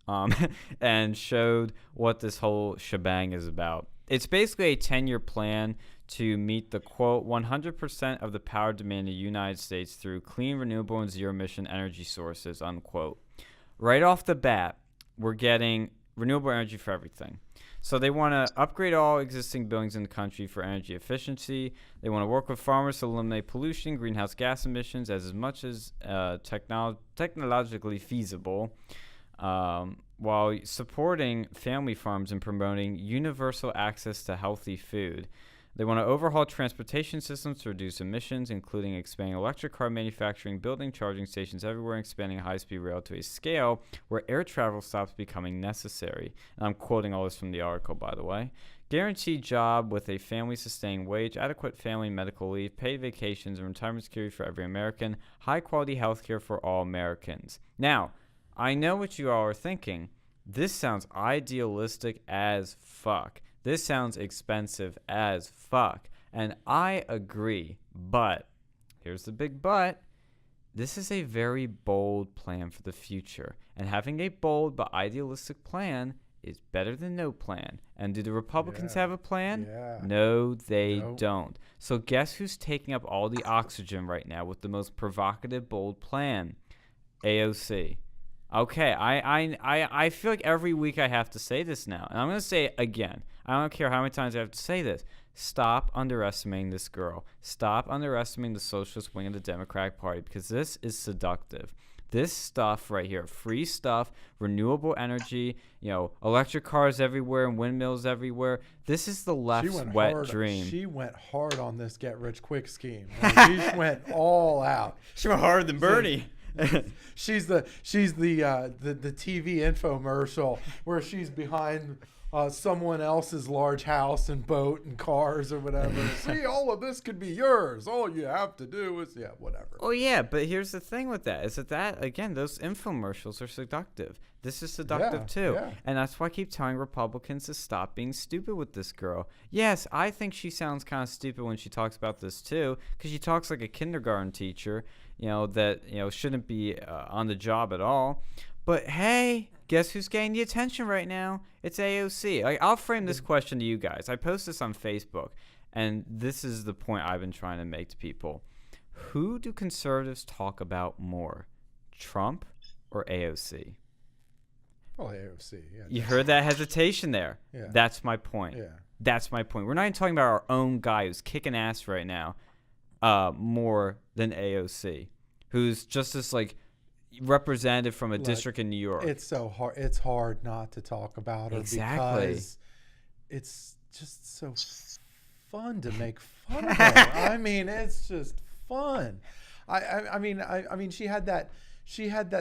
and showed what this whole shebang is about. It's basically a 10-year plan to meet the, quote, 100% of the power demand in the United States through clean, renewable, and zero-emission energy sources, unquote. Right off the bat, we're getting renewable energy for everything. So they want to upgrade all existing buildings in the country for energy efficiency. They want to work with farmers to eliminate pollution, greenhouse gas emissions as much as technologically feasible, while supporting family farms and promoting universal access to healthy food. They want to overhaul transportation systems to reduce emissions, including expanding electric car manufacturing, building charging stations everywhere, and expanding high-speed rail to a scale where air travel stops becoming necessary. And I'm quoting all this from the article, by the way. Guaranteed job with a family-sustaining wage, adequate family medical leave, paid vacations, and retirement security for every American, high-quality health care for all Americans. Now, I know what you all are thinking. This sounds idealistic as fuck. This sounds expensive as fuck. And I agree. But, here's the big but, this is a very bold plan for the future. And having a bold but idealistic plan is better than no plan. And do the Republicans have a plan? Yeah. No, they don't. So guess who's taking up all the oxygen right now with the most provocative, bold plan? AOC. Okay, I feel like every week I have to say this now. And I'm going to say it again. I don't care how many times I have to say this. Stop underestimating this girl. Stop underestimating the socialist wing of the Democratic Party because this is seductive. This stuff right here, free stuff, renewable energy, electric cars everywhere and windmills everywhere. This is the left's wet dream. She went hard on this get-rich-quick scheme. She went all out. She went harder than Bernie. She's the TV infomercial where she's behind someone else's large house and boat and cars or whatever. See, all of this could be yours. All you have to do is, whatever. Oh, yeah, but here's the thing with that, is that, again, those infomercials are seductive. This is seductive, too. Yeah. And that's why I keep telling Republicans to stop being stupid with this girl. Yes, I think she sounds kind of stupid when she talks about this, too, because she talks like a kindergarten teacher, that, shouldn't be on the job at all. But, hey, guess who's getting the attention right now? It's AOC. I'll frame this question to you guys. I post this on Facebook, and this is the point I've been trying to make to people. Who do conservatives talk about more, Trump or AOC? Well, AOC, yeah. You heard that hesitation there. Yeah. That's my point. Yeah. That's my point. We're not even talking about our own guy who's kicking ass right now more than AOC, who's just this, representative from a district in New York. It's so hard. It's hard not to talk about her because it's just so fun to make fun of her. I mean, it's just fun. I mean, she had that.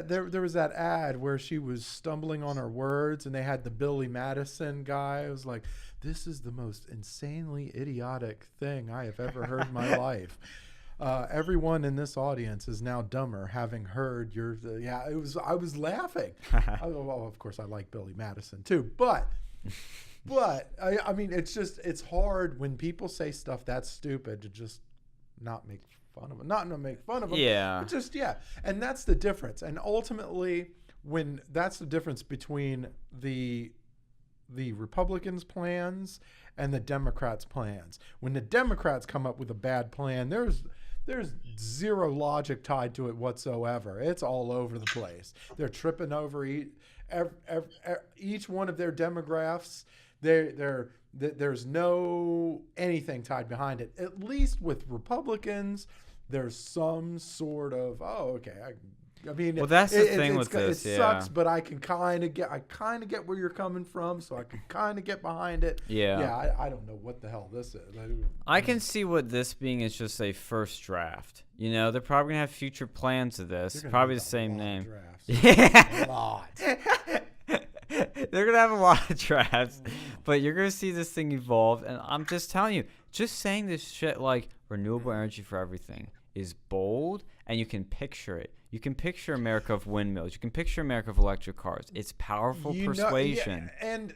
There was that ad where she was stumbling on her words, and they had the Billy Madison guy. It was like, this is the most insanely idiotic thing I have ever heard in my life. Everyone in this audience is now dumber having heard your. I was laughing. Well, of course, I like Billy Madison too, but I mean, it's hard when people say stuff that's stupid to just not make fun of them, not to make fun of them. Yeah. And that's the difference. And ultimately, that's the difference between the Republicans' plans and the Democrats' plans. When the Democrats come up with a bad plan, there's zero logic tied to it whatsoever. It's all over the place. They're tripping over each one of their demographics. There's no anything tied behind it. At least with Republicans, there's some sort of I mean, well, that's the thing with this. It sucks, but I kind of get where you're coming from, so I can kind of get behind it. Yeah. I don't know what the hell this is. I can see what this being is just a first draft. They're probably gonna have future plans of this. Probably the same name. Yeah. A lot. They're gonna have a lot of drafts, but you're gonna see this thing evolve. And I'm just telling you, just saying this shit like renewable energy for everything is bold, and you can picture it. You can picture America of windmills. You can picture America of electric cars. It's powerful persuasion. And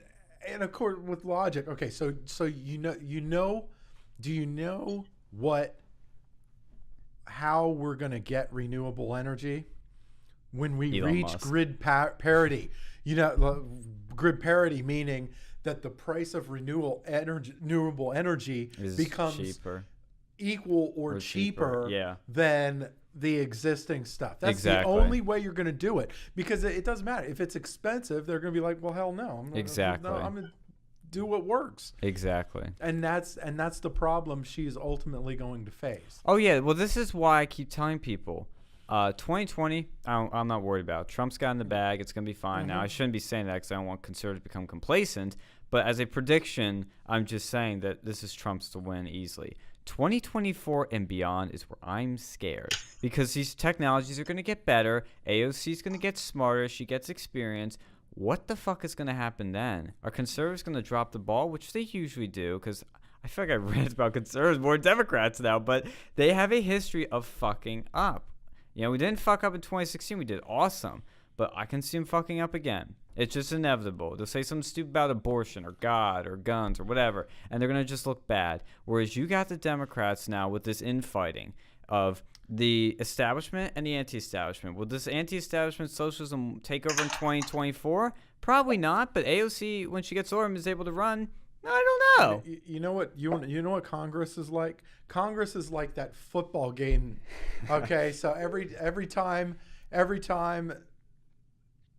of course with logic. Okay, so do you know how we're going to get renewable energy? When we Elon reach Musk. grid parity. Grid parity meaning that the price of renewable energy becomes cheaper. Equal or cheaper than the existing stuff. That's exactly. the only way you're going to do it, because it doesn't matter. If it's expensive, they're going to be like, well, hell no. I'm going to do what works. Exactly. And that's the problem she's ultimately going to face. Oh, yeah. Well, this is why I keep telling people, 2020, I'm not worried about. Trump's got in the bag. It's going to be fine. Mm-hmm. Now, I shouldn't be saying that because I don't want conservatives to become complacent. But as a prediction, I'm just saying that this is Trump's to win easily. 2024 and beyond is where I'm scared, because these technologies are going to get better. AOC is going to get smarter. She gets experience. What the fuck is going to happen then? Are conservatives going to drop the ball, which they usually do? Because I feel like I rant about conservatives more than Democrats now, but they have a history of fucking up. We didn't fuck up in 2016. We did awesome. But I can see them fucking up again. It's just inevitable. They'll say something stupid about abortion or God or guns or whatever, and they're going to just look bad. Whereas you got the Democrats now with this infighting of the establishment and the anti-establishment. Will this anti-establishment socialism take over in 2024? Probably not, but AOC, when she gets over, is able to run. I don't know. You know what Congress is like? Congress is like that football game. Okay, so every time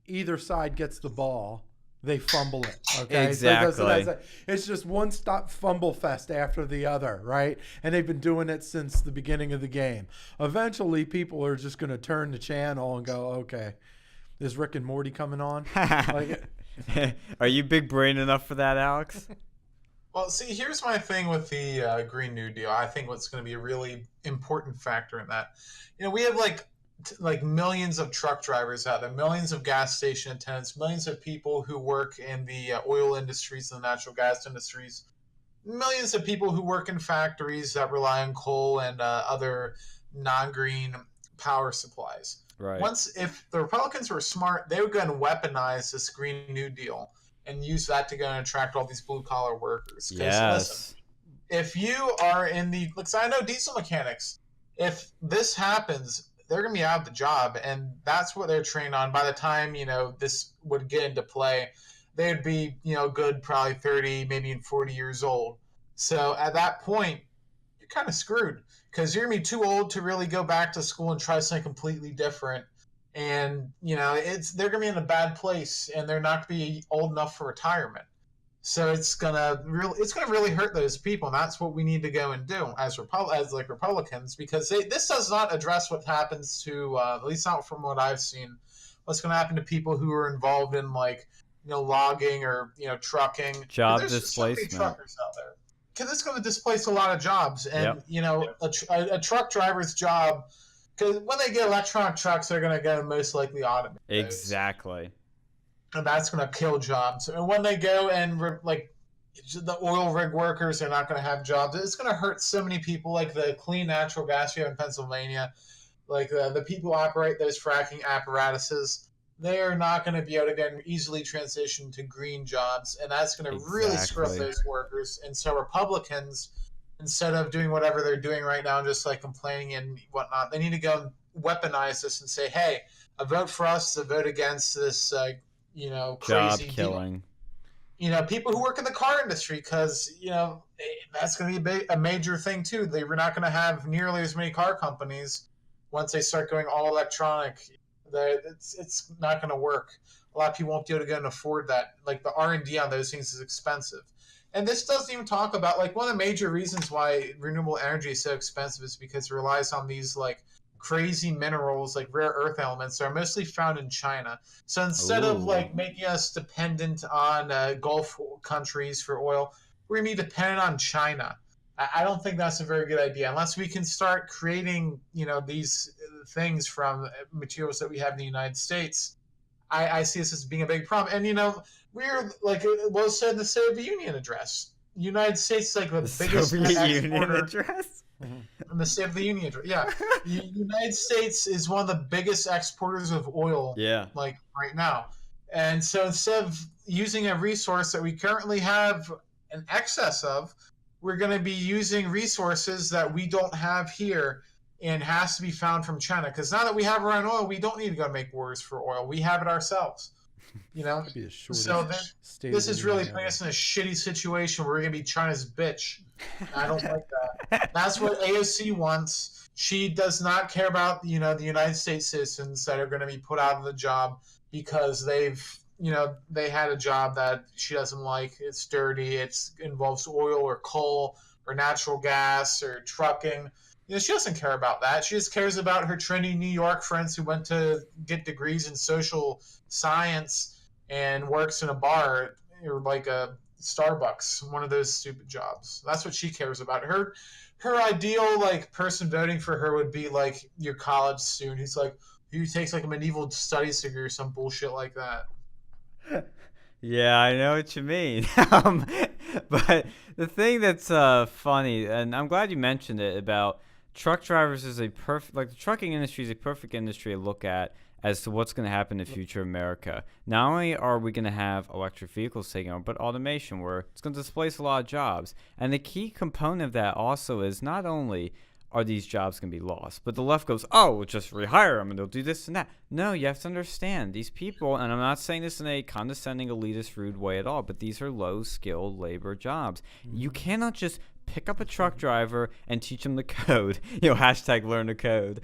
either side gets the ball, they fumble it. Okay, exactly. So it's just one stop fumble fest after the other, right? And they've been doing it since the beginning of the game. Eventually, people are just going to turn the channel and go, "Okay, is Rick and Morty coming on?" Are you big brain enough for that, Alex? Well, see, here's my thing with the Green New Deal. I think what's going to be a really important factor in that. We have like millions of truck drivers out there, millions of gas station attendants, millions of people who work in the oil industries and the natural gas industries, millions of people who work in factories that rely on coal and other non-green power supplies. Right. Once, if the Republicans were smart, they would go and weaponize this Green New Deal and use that to go and attract all these blue collar workers. Because listen, Yes. if you are in the, like, I know diesel mechanics, if this happens, they're going to be out of the job, and that's what they're trained on. By the time this would get into play, they'd be good, probably 30, maybe even 40 years old. So at that point, you're kind of screwed because you're going to be too old to really go back to school and try something completely different. And they're going to be in a bad place, and they're not going to be old enough for retirement. So it's gonna really hurt those people, and that's what we need to go and do as Republicans, because this does not address what happens to at least not from what I've seen, what's going to happen to people who are involved in logging or trucking. Job There's so many displacement. truckers out there, because it's going to displace a lot of jobs, and Yep. a truck driver's job. Because when they get electronic trucks, they're going to go most likely automate those. Exactly. And that's going to kill jobs. And when they go and the oil rig workers are not going to have jobs, it's going to hurt so many people, like the clean natural gas you have in Pennsylvania, like the people who operate those fracking apparatuses. They are not going to be able to get easily transition to green jobs, and that's going to really screw up Exactly. those workers. And so Republicans, instead of doing whatever they're doing right now and just complaining and whatnot, they need to go and weaponize this and say, hey, a vote for us is a vote against this Job crazy killing. people who work in the car industry, because that's going to be a major thing too. We're not going to have nearly as many car companies once they start going all electronic. It's not going to work. A lot of people won't be able to go and afford that. Like the R&D on those things is expensive. And this doesn't even talk about one of the major reasons why renewable energy is so expensive is because it relies on these crazy minerals, like rare earth elements, that are mostly found in China. So instead of making us dependent on Gulf countries for oil, we're gonna be dependent on China. I don't think that's a very good idea unless we can start creating these things from materials that we have in the United States. I see this as being a big problem. And we're what was said in the State of the Union address. The United States is the biggest Soviet Union exporter. address. In the State of the Union, yeah. The United States is one of the biggest exporters of oil, Yeah. right now. And so instead of using a resource that we currently have an excess of, we're going to be using resources that we don't have here and has to be found from China. Because now that we have our own oil, we don't need to go make wars for oil. We have it ourselves. That'd be the shortest So State this of is the really Union putting ever. us in a shitty situation where we're going to be China's bitch. I don't like that. That's what AOC wants. She does not care about the United States citizens that are going to be put out of the job because they had a job that she doesn't like. It's dirty. It involves oil or coal or natural gas or trucking. She doesn't care about that. She just cares about her trendy New York friends who went to get degrees in social science and works in a bar or a Starbucks, one of those stupid jobs. That's what she cares about. Her ideal person voting for her would be your college student who takes a medieval studies degree or some bullshit like that. Yeah, I know what you mean. But the thing that's funny, and I'm glad you mentioned it, about truck drivers is the trucking industry is a perfect industry to look at as to what's going to happen in future America. Not only are we going to have electric vehicles taking over, but automation, where it's going to displace a lot of jobs. And the key component of that also is not only are these jobs going to be lost, but the left goes, oh, we'll just rehire them and they'll do this and that. No, you have to understand these people, and I'm not saying this in a condescending, elitist, rude way at all, but these are low-skilled labor jobs. You cannot just pick up a truck driver and teach them the code. Hashtag learn the code.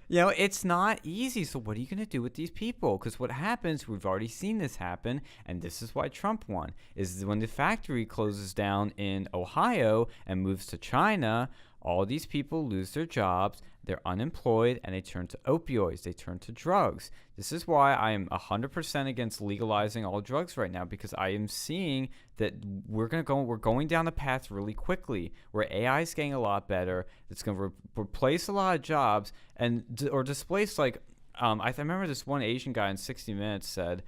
It's not easy. So what are you going to do with these people? Because what happens, we've already seen this happen, and this is why Trump won, is when the factory closes down in Ohio and moves to China, all these people lose their jobs, they're unemployed, and they turn to opioids, they turn to drugs. This is why I am 100% against legalizing all drugs right now, because I am seeing that we're going down the path really quickly where AI is getting a lot better. It's going to replace a lot of jobs or displace, like, I remember this one Asian guy in 60 Minutes said,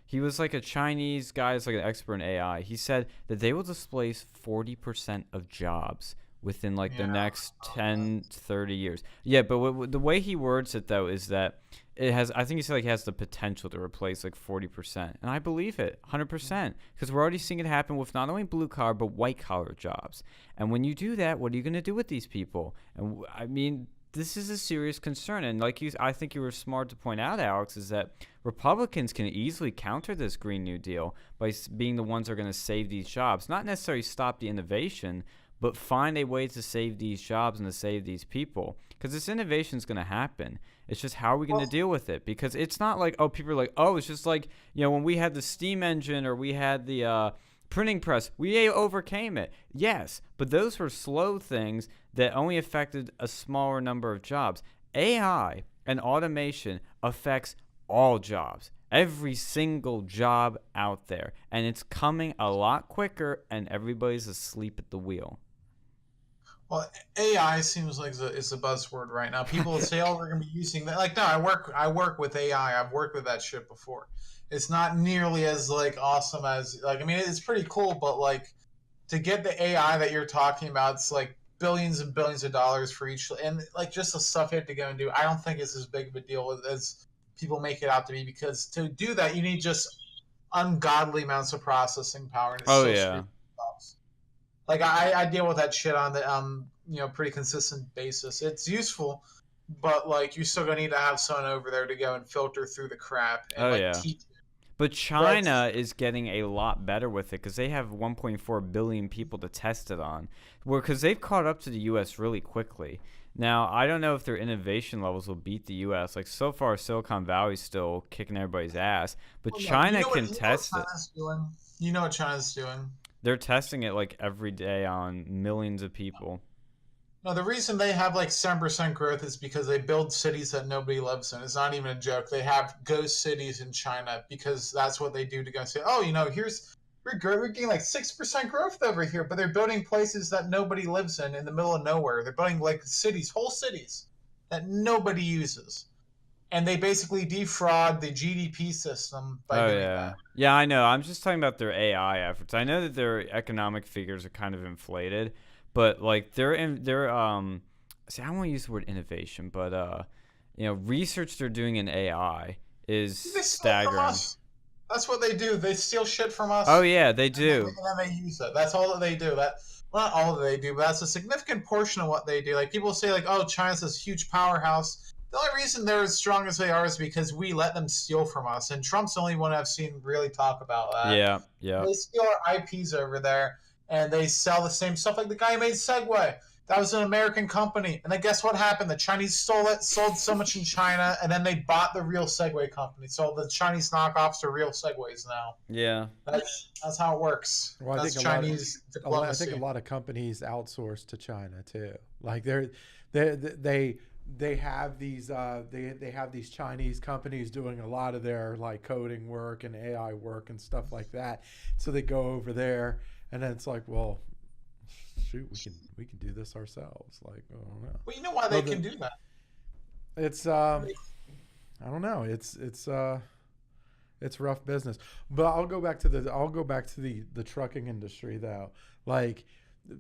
he was like a Chinese guy, is like an expert in AI. He said that they will displace 40% of jobs within like the next 10 to 30 years. Yeah, but the way he words it though is that it has, I think he said like it has the potential to replace like 40%. And I believe it 100% because we're already seeing it happen with not only blue collar but white collar jobs. And when you do that, what are you going to do with these people? And I mean, this is a serious concern. And like I think you were smart to point out, Alex, is that Republicans can easily counter this Green New Deal by being the ones that are going to save these jobs, not necessarily stop the innovation, but find a way to save these jobs and to save these people. Because this innovation is going to happen. It's just how are we going to deal with it? Because it's not like, oh, people are like, oh, it's just like, you know, when we had the steam engine or we had the printing press, we overcame it. Yes, but those were slow things that only affected a smaller number of jobs. AI and automation affects all jobs. Every single job out there. And it's coming a lot quicker and everybody's asleep at the wheel. Well, AI seems like it's a buzzword right now. People say, "Oh, we're going to be using that." Like, no, I work with AI. I've worked with that shit before. It's not nearly as like awesome as like. I mean, it's pretty cool, but like to get the AI that you're talking about, it's like billions and billions of dollars for each, and like just the stuff you have to go and do. I don't think it's as big of a deal as people make it out to be, because to do that you need just ungodly amounts of processing power. And it's stupid. Like I deal with that shit on the pretty consistent basis. It's useful, but like you're still gonna need to have someone over there to go and filter through the crap and teach it. But China is getting a lot better with it because they have 1.4 billion people to test it on. Because they've caught up to the U.S. really quickly. Now, I don't know if their innovation levels will beat the U.S. Like, so far, Silicon Valley's still kicking everybody's ass. But China can test it. You know what China's doing? They're testing it, like, every day on millions of people. No, the reason they have, like, 7% growth is because they build cities that nobody lives in. It's not even a joke. They have ghost cities in China because that's what they do to go say, oh, we're getting, like, 6% growth over here, but they're building places that nobody lives in the middle of nowhere. They're building, like, whole cities that nobody uses. And they basically defraud the GDP system by doing that. Yeah, I know. I'm just talking about their AI efforts. I know that their economic figures are kind of inflated, but like see, I don't want to use the word innovation, but research they're doing in AI is staggering. That's what they do. They steal shit from us. Oh yeah, they do. And then they use it. That's all that they do. Well, not all that they do, but that's a significant portion of what they do. Like people say, like, oh, China's this huge powerhouse. The only reason they're as strong as they are is because we let them steal from us. And Trump's the only one I've seen really talk about that. Yeah. They steal our IPs over there, and they sell the same stuff. Like the guy who made Segway. That was an American company. And then guess what happened? The Chinese stole it, sold so much in China, and then they bought the real Segway company. So the Chinese knockoffs are real Segways now. Yeah. That's how it works. Well, that's Chinese diplomacy. I think a lot of companies outsource to China too. Like they have these they have these Chinese companies doing a lot of their like coding work and AI work and stuff like that. So they go over there, and then it's like, well, shoot, we can do this ourselves. Like, I don't know. Well, you know why they can do that? It's I don't know. It's rough business. But I'll go back to the trucking industry though. Like,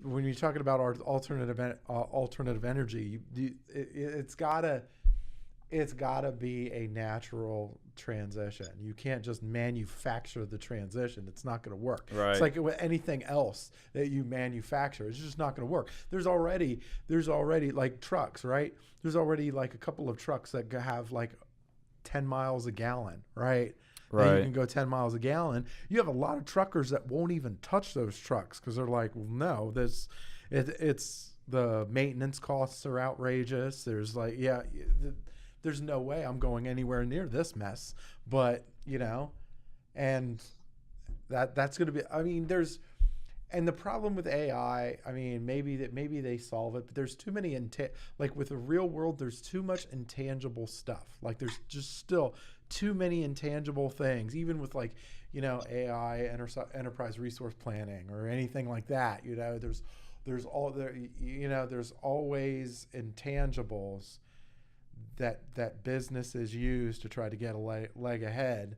when you're talking about our alternative energy, it's gotta be a natural transition. You can't just manufacture the transition. It's not going to work. Right. It's like with anything else that you manufacture, it's just not going to work. There's already like trucks, right? There's already like a couple of trucks that have like 10 miles a gallon, right? Right. You can go 10 miles a gallon. You have a lot of truckers that won't even touch those trucks because they're like, well, no, it's the maintenance costs are outrageous. There's like, there's no way I'm going anywhere near this mess. But, and that's going to be, I mean, And the problem with AI, I mean, maybe they solve it, but there's too many like with the real world, there's too much intangible stuff. Like there's just still too many intangible things, even with like, you know, AI, enterprise resource planning or anything like that. You know, there's always intangibles that businesses use to try to get a leg ahead,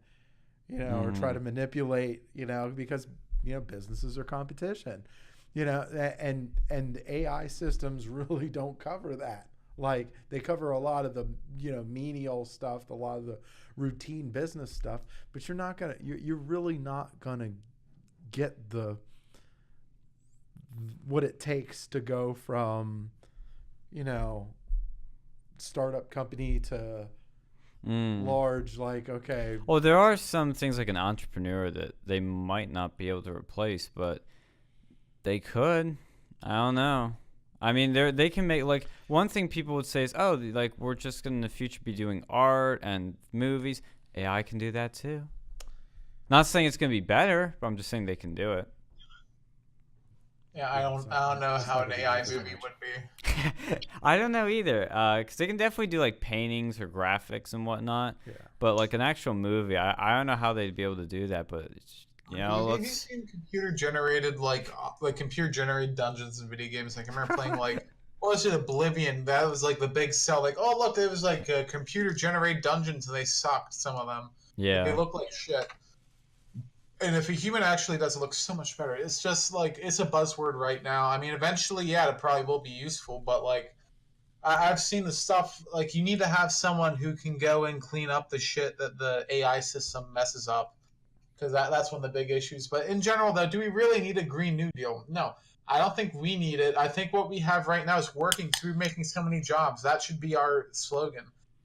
you know, or try to manipulate, you know, because, you know, businesses are competition, you know, and AI systems really don't cover that. Like they cover a lot of the, you know, menial stuff, a lot of the routine business stuff, but you're really not gonna get what it takes to go from, you know, startup company to large, like, okay. Well, there are some things like an entrepreneur that they might not be able to replace, but they could. I don't know. I mean, they can make, like, one thing people would say is, oh, like, we're just going to in the future be doing art and movies. AI can do that too. Not saying it's going to be better, but I'm just saying they can do it. Yeah, I don't know how an AI movie would be. I don't know either, because they can definitely do like paintings or graphics and whatnot. Yeah. But like an actual movie, I don't know how they'd be able to do that. But you know, have you seen computer generated dungeons in video games? Like I remember playing like what was it, Oblivion? That was like the big sell. Like, oh look, there was like computer generated dungeons, and they sucked, some of them. Yeah. They look like shit. And if a human actually does, it look so much better. It's just like, it's a buzzword right now. I mean, eventually, yeah, it probably will be useful, but like, I've seen the stuff, like, you need to have someone who can go and clean up the shit that the AI system messes up, because that's one of the big issues. But in general, though, do we really need a Green New Deal? No, I don't think we need it. I think what we have right now is working because we're making so many jobs. That should be our slogan.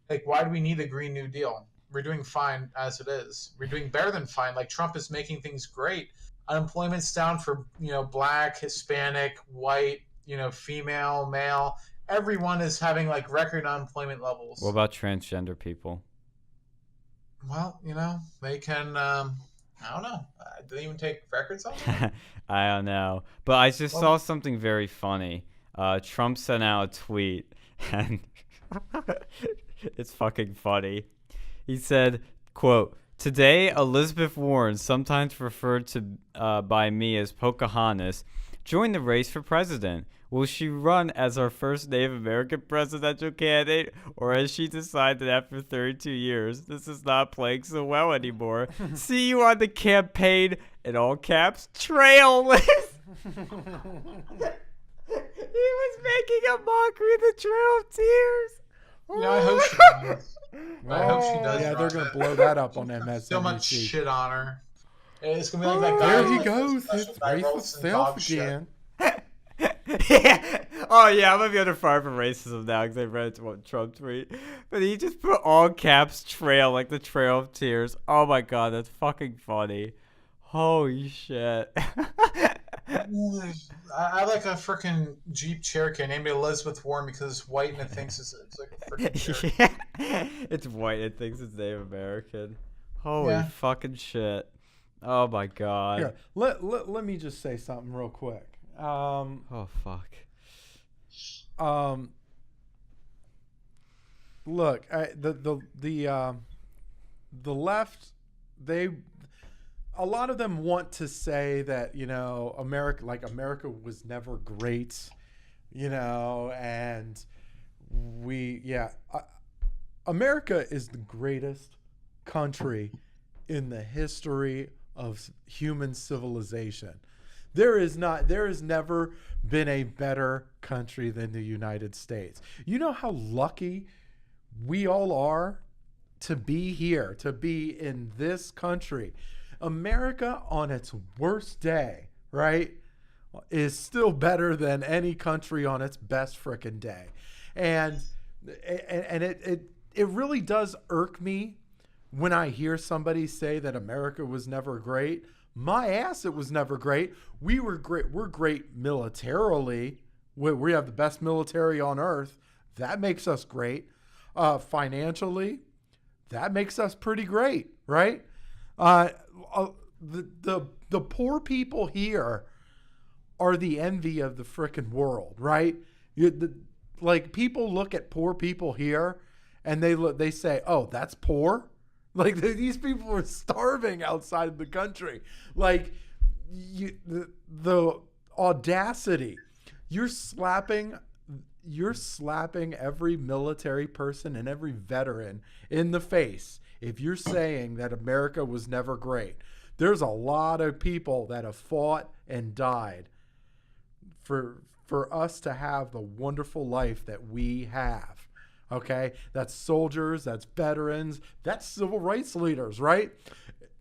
Like, why do we need a Green New Deal? We're doing fine as it is. We're doing better than fine. Like, Trump is making things great. Unemployment's down for, you know, black, Hispanic, white, you know, female, male. Everyone is having like record unemployment levels. What about transgender people? Well, you know, they can, I don't know. Do they even take records on them? I don't know. But I just saw something very funny. Trump sent out a tweet, and it's fucking funny. He said, quote, "Today, Elizabeth Warren, sometimes referred to by me as Pocahontas, joined the race for president. Will she run as our first Native American presidential candidate, or has she decided after 32 years this is not playing so well anymore? See you on the campaign, in all caps, trail list." He was making a mockery of the Trail of Tears. Yeah, I hope she does. I hope she does. Yeah, they're gonna blow that up on MSNBC. So much shit on her. It's gonna be like that guy. There he goes. It's racist self again. Yeah. Oh yeah, I'm gonna be under fire for racism now because I read one Trump tweet. But he just put all caps trail, like the Trail of Tears. Oh my god, that's fucking funny. Holy shit. I like a freaking Jeep Cherokee. I named it Elizabeth Warren because it's white and it thinks it's like a freaking yeah. It's white. It thinks it's Native American. Holy fucking shit. Oh my god. Here, let me just say something real quick. Oh fuck. Look, the left, a lot of them want to say that, you know, America was never great, you know, and America is the greatest country in the history of human civilization. There has never been a better country than the United States. You know how lucky we all are to be here, to be in this country. America on its worst day, right, is still better than any country on its best frickin' day. And it really does irk me when I hear somebody say that America was never great. My ass, it was never great. We were great. We're great militarily. We have the best military on earth. That makes us great. Financially, that makes us pretty great, right? The poor people here are the envy of the frickin' world, right? Like, people look at poor people here and they say, oh, that's poor? Like, these people are starving outside of the country. Like, the audacity. You're slapping every military person and every veteran in the face if you're saying that America was never great. There's a lot of people that have fought and died for us to have the wonderful life that we have. Okay? That's soldiers, that's veterans, that's civil rights leaders, right?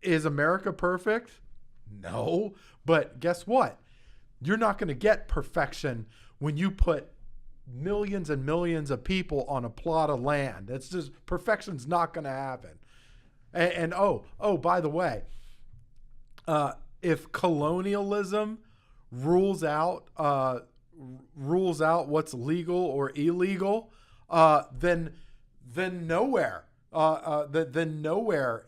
Is America perfect? No. But guess what? You're not going to get perfection when you put millions and millions of people on a plot of land. It's just, perfection's not going to happen. And by the way, if colonialism rules out what's legal or illegal, then nowhere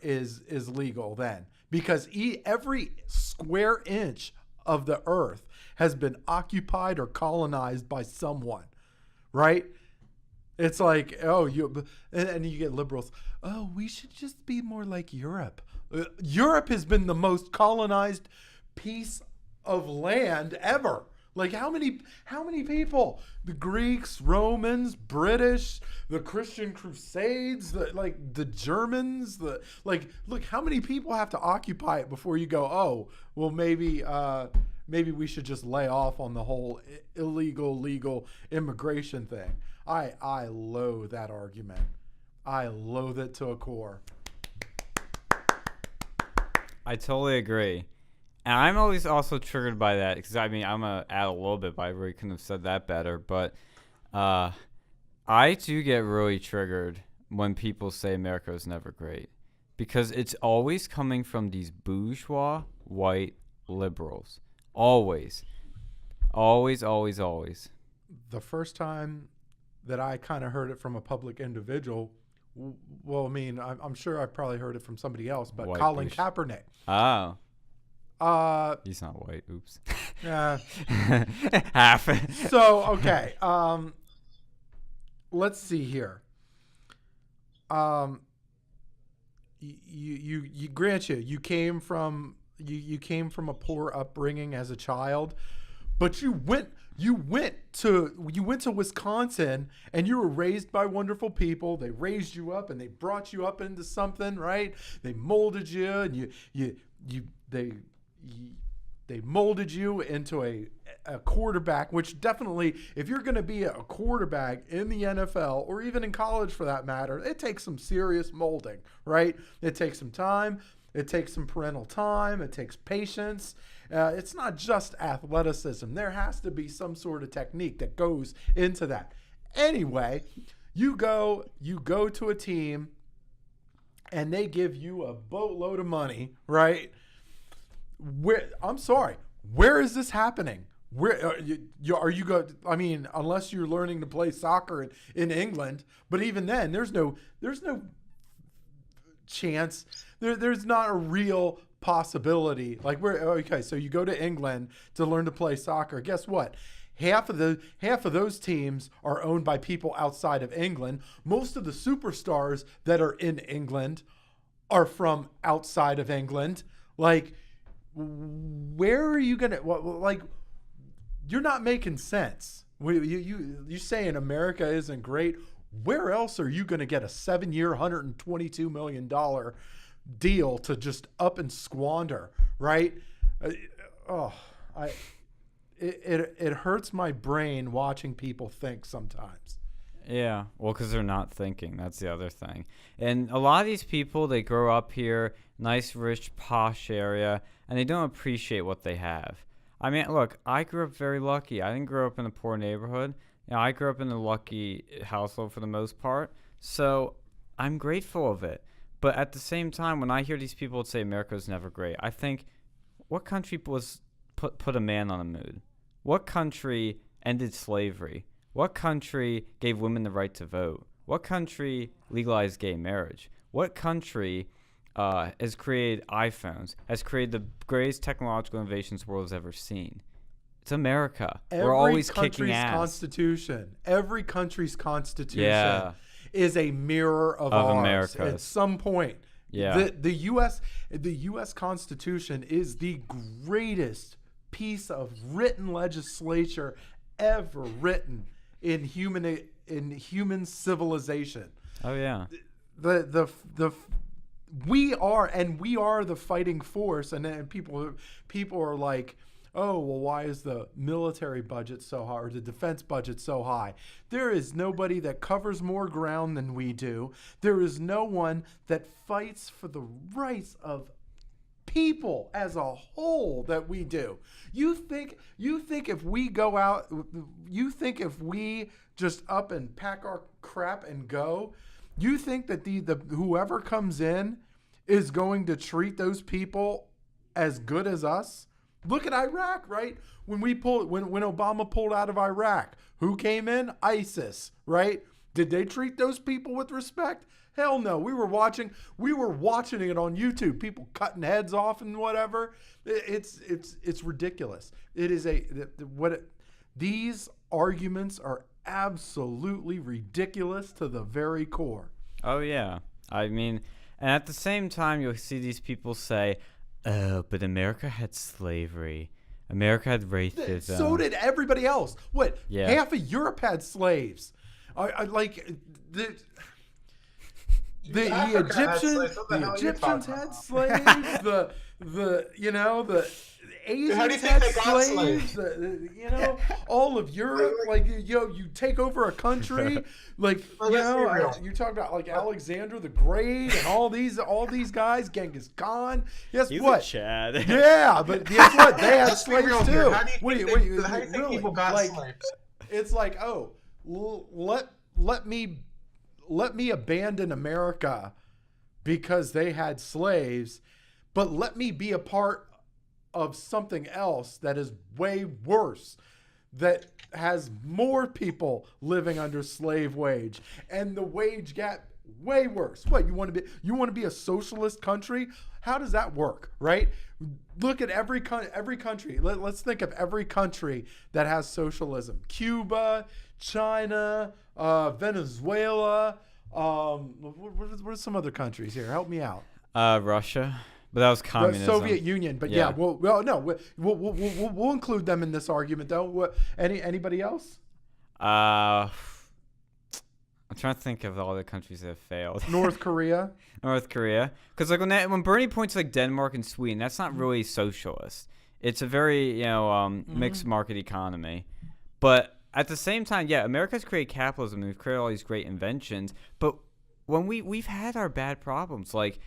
is legal then, because every square inch of the earth has been occupied or colonized by someone, right? It's like, and you get liberals, oh, we should just be more like Europe. Europe has been the most colonized piece of land ever. Like, how many people? The Greeks, Romans, British, the Christian Crusades, the Germans, look, how many people have to occupy it before you go, oh, well, maybe we should just lay off on the whole illegal, legal immigration thing. I loathe that argument. I loathe it to a core. I totally agree. And I'm always also triggered by that, because I'm going to add a little bit, but I really couldn't have said that better. But I do get really triggered when people say America was never great, because it's always coming from these bourgeois white liberals. Always. Always, always, always. The first time that I kind of heard it from a public individual, well, I mean, I'm sure I probably heard it from somebody else, but White Colin bush. Kaepernick. Oh. He's not white. Oops. Half. So, okay. Let's see here. You came from a poor upbringing as a child, but you went to Wisconsin and you were raised by wonderful people. They raised you up and they brought you up into something, right? They molded you and they molded you into a quarterback, which definitely, if you're going to be a quarterback in the NFL or even in college for that matter, it takes some serious molding, right? It takes some time. It takes some parental time. It takes patience. It's not just athleticism. There has to be some sort of technique that goes into that. Anyway, you go to a team and they give you a boatload of money, right? Where is this happening? Where are you go? I mean, unless you're learning to play soccer in England, but even then, there's no chance. There's not a real possibility. Like, so you go to England to learn to play soccer. Guess what? Half of those teams are owned by people outside of England. Most of the superstars that are in England are from outside of England. Like, where are you gonna? Like, you're not making sense. You saying America isn't great? Where else are you going to get a 7-year, $122 million deal to just up and squander, right? It hurts my brain watching people think sometimes. Yeah, well, because they're not thinking. That's the other thing. And a lot of these people, they grow up here, nice, rich, posh area, and they don't appreciate what they have. I mean, look, I grew up very lucky. I didn't grow up in a poor neighborhood. You know, I grew up in a lucky household for the most part, so I'm grateful of it. But at the same time, when I hear these people say America's never great, I think, what country put a man on the moon? What country ended slavery? What country gave women the right to vote? What country legalized gay marriage? What country has created iPhones, has created the greatest technological innovations the world has ever seen? It's America. We're always kicking ass. Every country's constitution is a mirror of ours America at some point. Yeah. The U.S. Constitution is the greatest piece of written legislature ever written in human civilization. Oh yeah. We are the fighting force, and then people are like, oh, well, why is the military budget so high or the defense budget so high? There is nobody that covers more ground than we do. There is no one that fights for the rights of people as a whole that we do. You think if we go out, you think if we just up and pack our crap and go, you think that the whoever comes in is going to treat those people as good as us? Look at Iraq, right? When Obama pulled out of Iraq, who came in? ISIS, right? Did they treat those people with respect? Hell no. We were watching it on YouTube. People cutting heads off and whatever. It's ridiculous. These arguments are absolutely ridiculous to the very core. Oh yeah. I mean, and at the same time, you'll see these people say, "Oh, but America had slavery. America had racism. So did everybody else. What? Yeah. Half of Europe had slaves. The Egyptians had slaves. The Asians had slaves. All of Europe. You take over a country. You talk about like Alexander the Great and all these guys, Genghis Khan. Guess He's what? a Chad. Yeah, but guess what? They had slaves too. How do you think people got slaves? It's like, oh, let me abandon America because they had slaves, but let me be a part of something else that is way worse, that has more people living under slave wage and the wage gap way worse. What, you want to be a socialist country? How does that work, right? Look at every country. Let's think of every country that has socialism. Cuba, China, Venezuela. What are some other countries here? Help me out. Russia. But that was communism. The Soviet Union, but yeah, we'll include them in this argument though. Anybody else? I'm trying to think of all the countries that have failed. North Korea. Because like when Bernie points like Denmark and Sweden, that's not really socialist. It's a very mixed market economy. But at the same time, yeah, America's created capitalism and we've created all these great inventions. But when we've had our bad problems, like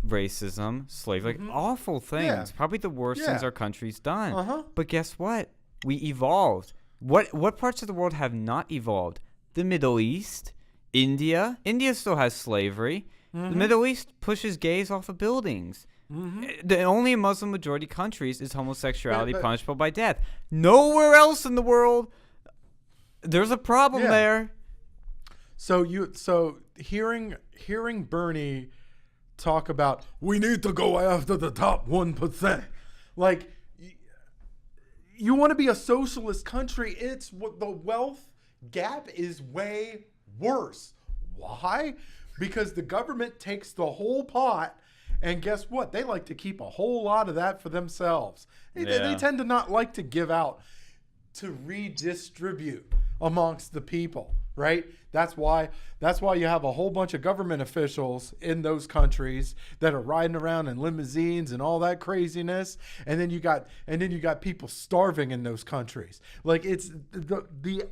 racism, slavery, like awful things, probably the worst things our country's done. But guess what? We evolved. What parts of the world have not evolved? The Middle East, India. India still has slavery. The Middle East pushes gays off of buildings. The only Muslim majority countries is homosexuality punishable by death. Nowhere else in the world, there's a problem there. So hearing Bernie talk about we need to go after the top 1%, like you want to be a socialist country, it's what the wealth gap is way worse. Why? Because the government takes the whole pot, and guess what? They like to keep a whole lot of that for themselves. They tend to not like to give out, to redistribute amongst the people, right? That's why you have a whole bunch of government officials in those countries that are riding around in limousines and all that craziness, and then you got people starving in those countries. Like, it's the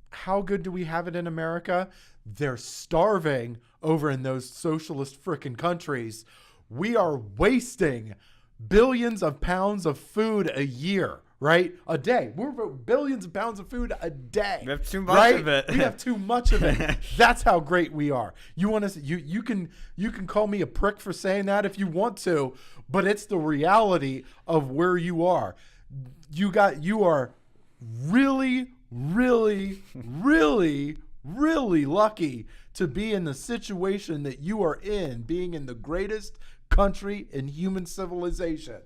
how good do we have it in America? They're starving over in those socialist frickin' countries. We are wasting billions of pounds of food a year, right? A day. We're billions of pounds of food a day. We have too much of it. We have too much of it. That's how great we are. You want to? You can call me a prick for saying that if you want to, but it's the reality of where you are. You are really, really, really, really lucky to be in the situation that you are in, being in the greatest country in human civilization.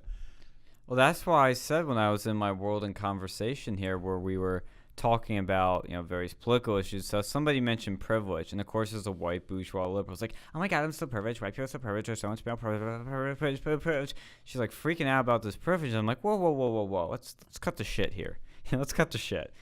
Well, that's why I said when I was in my World in Conversation here, where we were talking about various political issues. So somebody mentioned privilege, and of course, as a white bourgeois liberal, it's like, oh my God, I'm so privileged. White people are so privileged. There's so much privilege. She's like freaking out about this privilege. And I'm like, whoa. Let's cut the shit here. Let's cut the shit.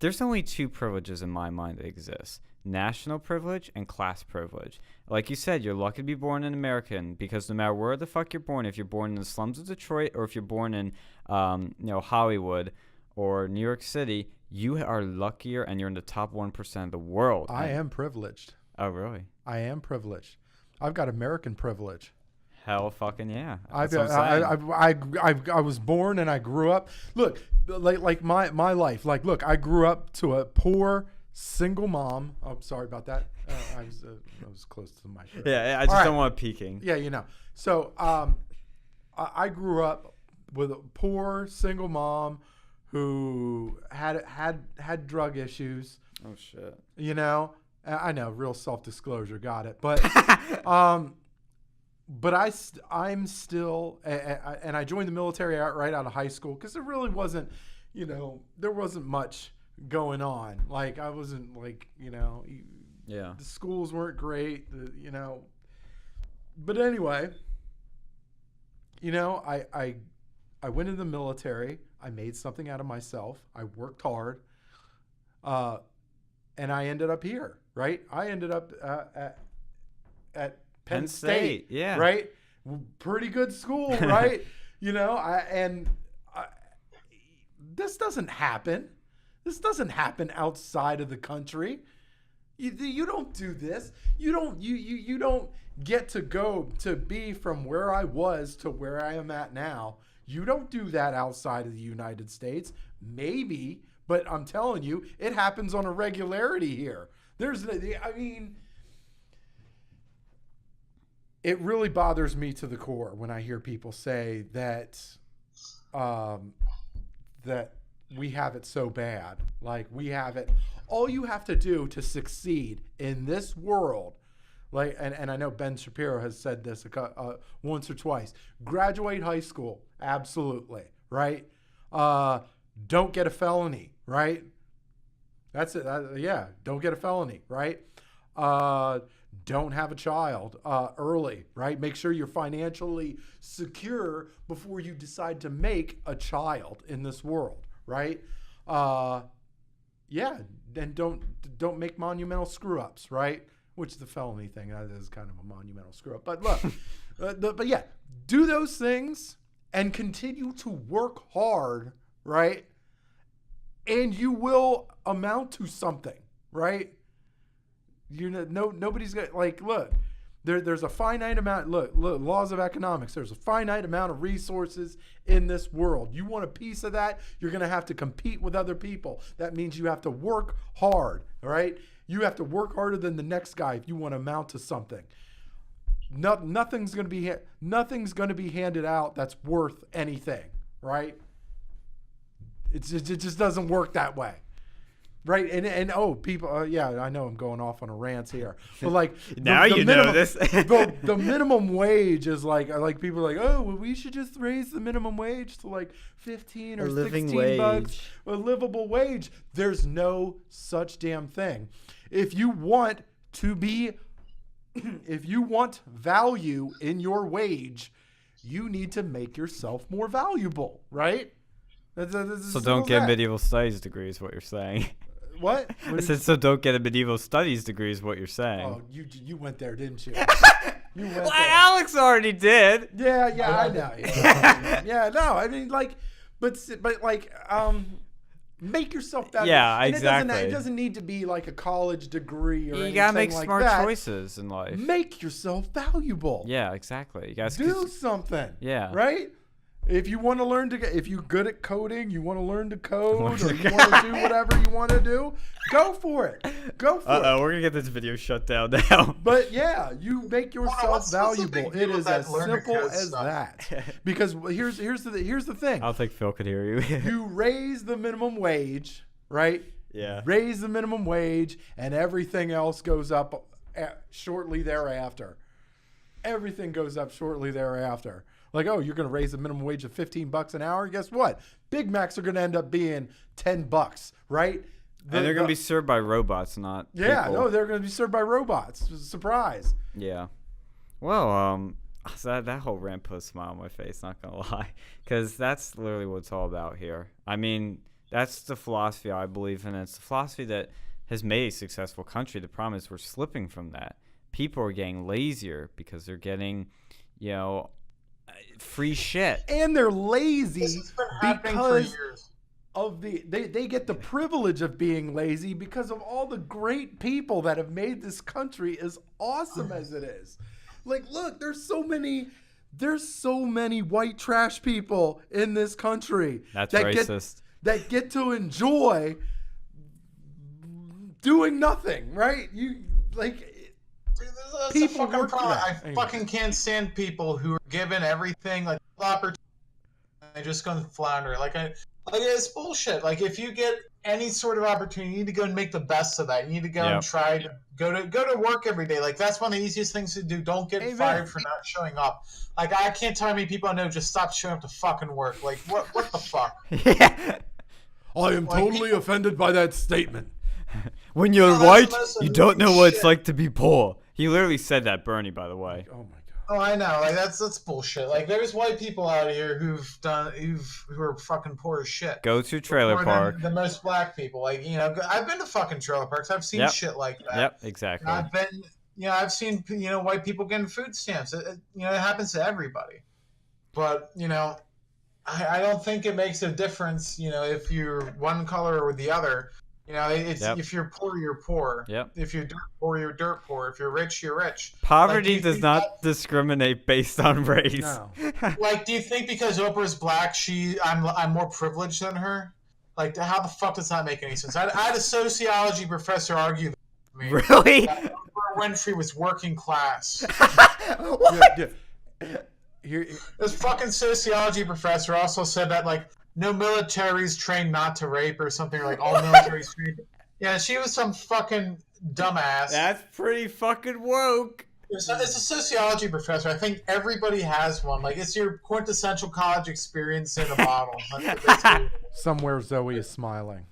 There's only two privileges in my mind that exist: national privilege and class privilege. Like you said, you're lucky to be born an American, because no matter where the fuck you're born, if you're born in the slums of Detroit or if you're born in Hollywood or New York City, you are luckier and you're in the top 1% of the world. I am privileged. Oh, really? I am privileged. I've got American privilege. Hell fucking yeah. I was born and I grew up. Look, like my life. Like, look, I grew up to a poor single mom. Oh, sorry about that. I was close to the mic. Yeah, I just don't want peeking. Yeah, So I grew up with a poor single mom who had drug issues. Oh shit. I know, real self-disclosure, got it. But I'm still, and I joined the military right out of high school because there really wasn't, there wasn't much going on. Like, I wasn't like, yeah, the schools weren't great, But anyway, I went into the military. I made something out of myself. I worked hard, and I ended up here. Right? I ended up at Penn State. Yeah. Right? Pretty good school, right? This doesn't happen. This doesn't happen outside of the country. You don't do this. You don't get to go to be from where I was to where I am at now. You don't do that outside of the United States. Maybe, but I'm telling you, it happens on a regularity here. It really bothers me to the core when I hear people say that that we have it so bad. Like, we have it. All you have to do to succeed in this world, like, and I know Ben Shapiro has said this once or twice. Graduate high school, absolutely, right? Don't get a felony, right? That's it. Don't get a felony, right? Don't have a child early, right? Make sure you're financially secure before you decide to make a child in this world, right? And don't make monumental screw ups, right? Which the felony thing, that is kind of a monumental screw up. But look, but yeah, do those things and continue to work hard, right? And you will amount to something, right? Nobody's gonna, like, look, there's a finite amount. Look, laws of economics. There's a finite amount of resources in this world. You want a piece of that, you're gonna have to compete with other people. That means you have to work hard, all right? You have to work harder than the next guy if you want to amount to something. Nothing's gonna be handed out that's worth anything, right? It just doesn't work that way. Right, and people, I know I'm going off on a rant here, but like now the minimum, know this. the minimum wage is like people are like, oh, well, we should just raise the minimum wage to like 15 or 16 bucks, a livable wage. There's no such damn thing. If you want value in your wage, you need to make yourself more valuable, right? So don't get medieval studies degree is what you're saying. What? I said, so don't get a medieval studies degree is what you're saying. Oh, you went there, didn't you? Well, Alex already did. Yeah, I know. Yeah, no, I mean, like, but like, make yourself valuable. Yeah, and exactly. It doesn't need to be like a college degree or anything like that. You gotta make smart choices in life. Make yourself valuable. Yeah, exactly. You guys do something. Yeah. Right? If you want to if you're good at coding, you want to learn to code, or you want to do whatever you want to do, go for it. Go for it. We're going to get this video shut down now. But yeah, you make yourself valuable. It is as simple as that. Because here's the thing. I don't think Phil could hear you. You raise the minimum wage, right? Yeah. Raise the minimum wage, and everything else goes up shortly thereafter. everything goes up shortly thereafter. Like, oh, you're going to raise the minimum wage of $15 an hour? Guess what? Big Macs are going to end up being $10, right? And they're going to be served by robots, not people. No, they're going to be served by robots. Surprise. Yeah. Well, so that whole rant put a smile on my face, not going to lie. Because that's literally what it's all about here. I mean, that's the philosophy I believe in. It's the philosophy that has made a successful country. The problem is we're slipping from that. People are getting lazier because they're getting, free shit. And they're lazy because years. of they get the privilege of being lazy because of all the great people that have made this country as awesome as it is. Like, look, there's so many white trash people in this country. That's racist. That get to enjoy doing nothing, right? That's people a fucking problem. I fucking can't stand people who are given everything, like opportunity, and they just go and flounder. Like it's bullshit. Like, if you get any sort of opportunity, you need to go and make the best of that. You need to go and try to go to work every day. Like, that's one of the easiest things to do. Don't get fired for not showing up. Like, I can't tell how many people I know just stop showing up to fucking work. Like, what the fuck? Yeah. I am totally offended by that statement. When you're white, you don't know what it's like to be poor. He literally said that, Bernie, by the way. Oh my god. Oh, I know. Like, that's bullshit. Like, there's white people out here who are fucking poor as shit. Go to trailer park. The most black people. Like, I've been to fucking trailer parks. I've seen shit like that. Yep, exactly. I've seen white people getting food stamps. It happens to everybody. But I don't think it makes a difference. If you're one color or the other. If you're poor, you're poor. Yep. If you're dirt poor, you're dirt poor. If you're rich, you're rich. Poverty does not discriminate based on race. No. Like, do you think because Oprah's black, I'm more privileged than her? Like, how the fuck does that make any sense? I had a sociology professor argue that with me. Really? That Oprah Winfrey was working class. What? Yeah. This fucking sociology professor also said that, like, no military's trained not to rape or something, or like all military's trained. Yeah, she was some fucking dumbass. That's pretty fucking woke. It's a sociology professor. I think everybody has one. Like, it's your quintessential college experience in a bottle. Somewhere Zoe is smiling.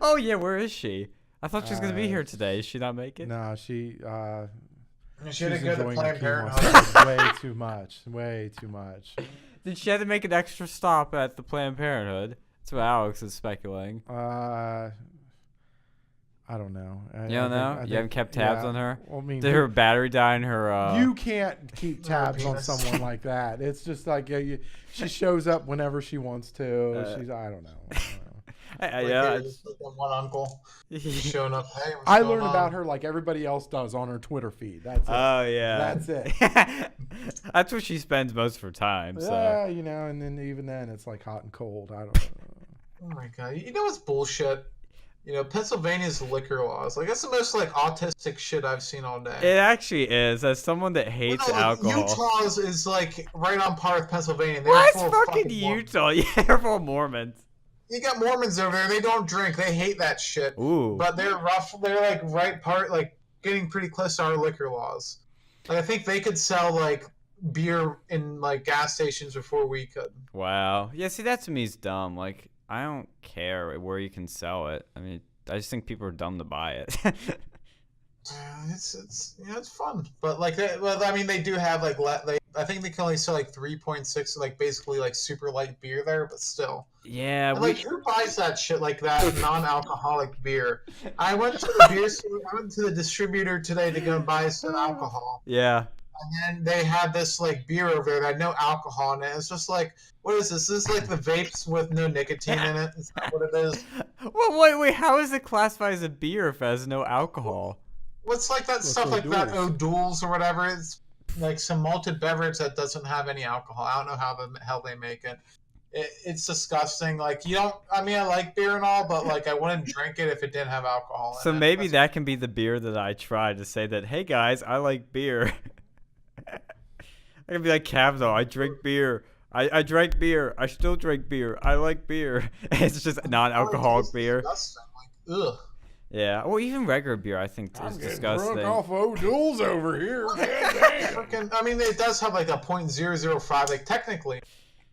Oh yeah, where is she? I thought she was gonna be here today. Is she not make it? No, she had to she's go to enjoying Planned the Parenthood. way too much. Way too much. Did she have to make an extra stop at the Planned Parenthood? That's what Alex is speculating. I don't know. You don't know? You haven't kept tabs on her? Well, I mean, did her battery die in her... You can't keep tabs on someone like that. It's just like she shows up whenever she wants to. I don't know. Yeah, just like that one uncle showing up. Hey, I learned about her like everybody else does on her Twitter feed. That's it. Oh yeah, that's it. That's where she spends most of her time. So. Yeah, and then even then it's like hot and cold. I don't know. Oh my god, you know what's bullshit? Pennsylvania's liquor laws. Like, that's the most like autistic shit I've seen all day. It actually is. As someone that hates alcohol, Utah's is like right on par with Pennsylvania. What's fucking Utah? Yeah, they're full of Mormons. You got Mormons over there. They don't drink. They hate that shit. Ooh. But they're rough. They're like getting pretty close to our liquor laws. Like, I think they could sell like beer in like gas stations before we could. Wow. Yeah. See, that to me is dumb. Like, I don't care where you can sell it. I mean, I just think people are dumb to buy it. It's fun, but like they do have like I think they can only sell like 3.6, like basically like super light beer there, but still. Yeah. Like, who buys that shit like that non-alcoholic beer? I went to the beer store. I went to the distributor today to go buy some alcohol. Yeah. And then they had this like beer over there that had no alcohol in it. It's just like, what is this? This is like the vapes with no nicotine in it. Is that what it is? Well, wait. How is it classified as a beer if it has no alcohol? What's like that stuff like that O'Doul's or whatever? It's like some malted beverage that doesn't have any alcohol. I don't know how the hell they make it. It's disgusting. Like, I like beer and all, but like I wouldn't drink it if it didn't have alcohol in it. So maybe that can be the beer that I try to say that, hey guys, I like beer. I can be like Kavanaugh, I drink beer. I drank beer. I still drink beer. I like beer. It's just non-alcoholic beer. Disgusting. Like, ugh. Yeah. Well, even regular beer, I think, is disgusting. O'Doul's over here. Freaking, I mean, it does have like a .005. Like technically,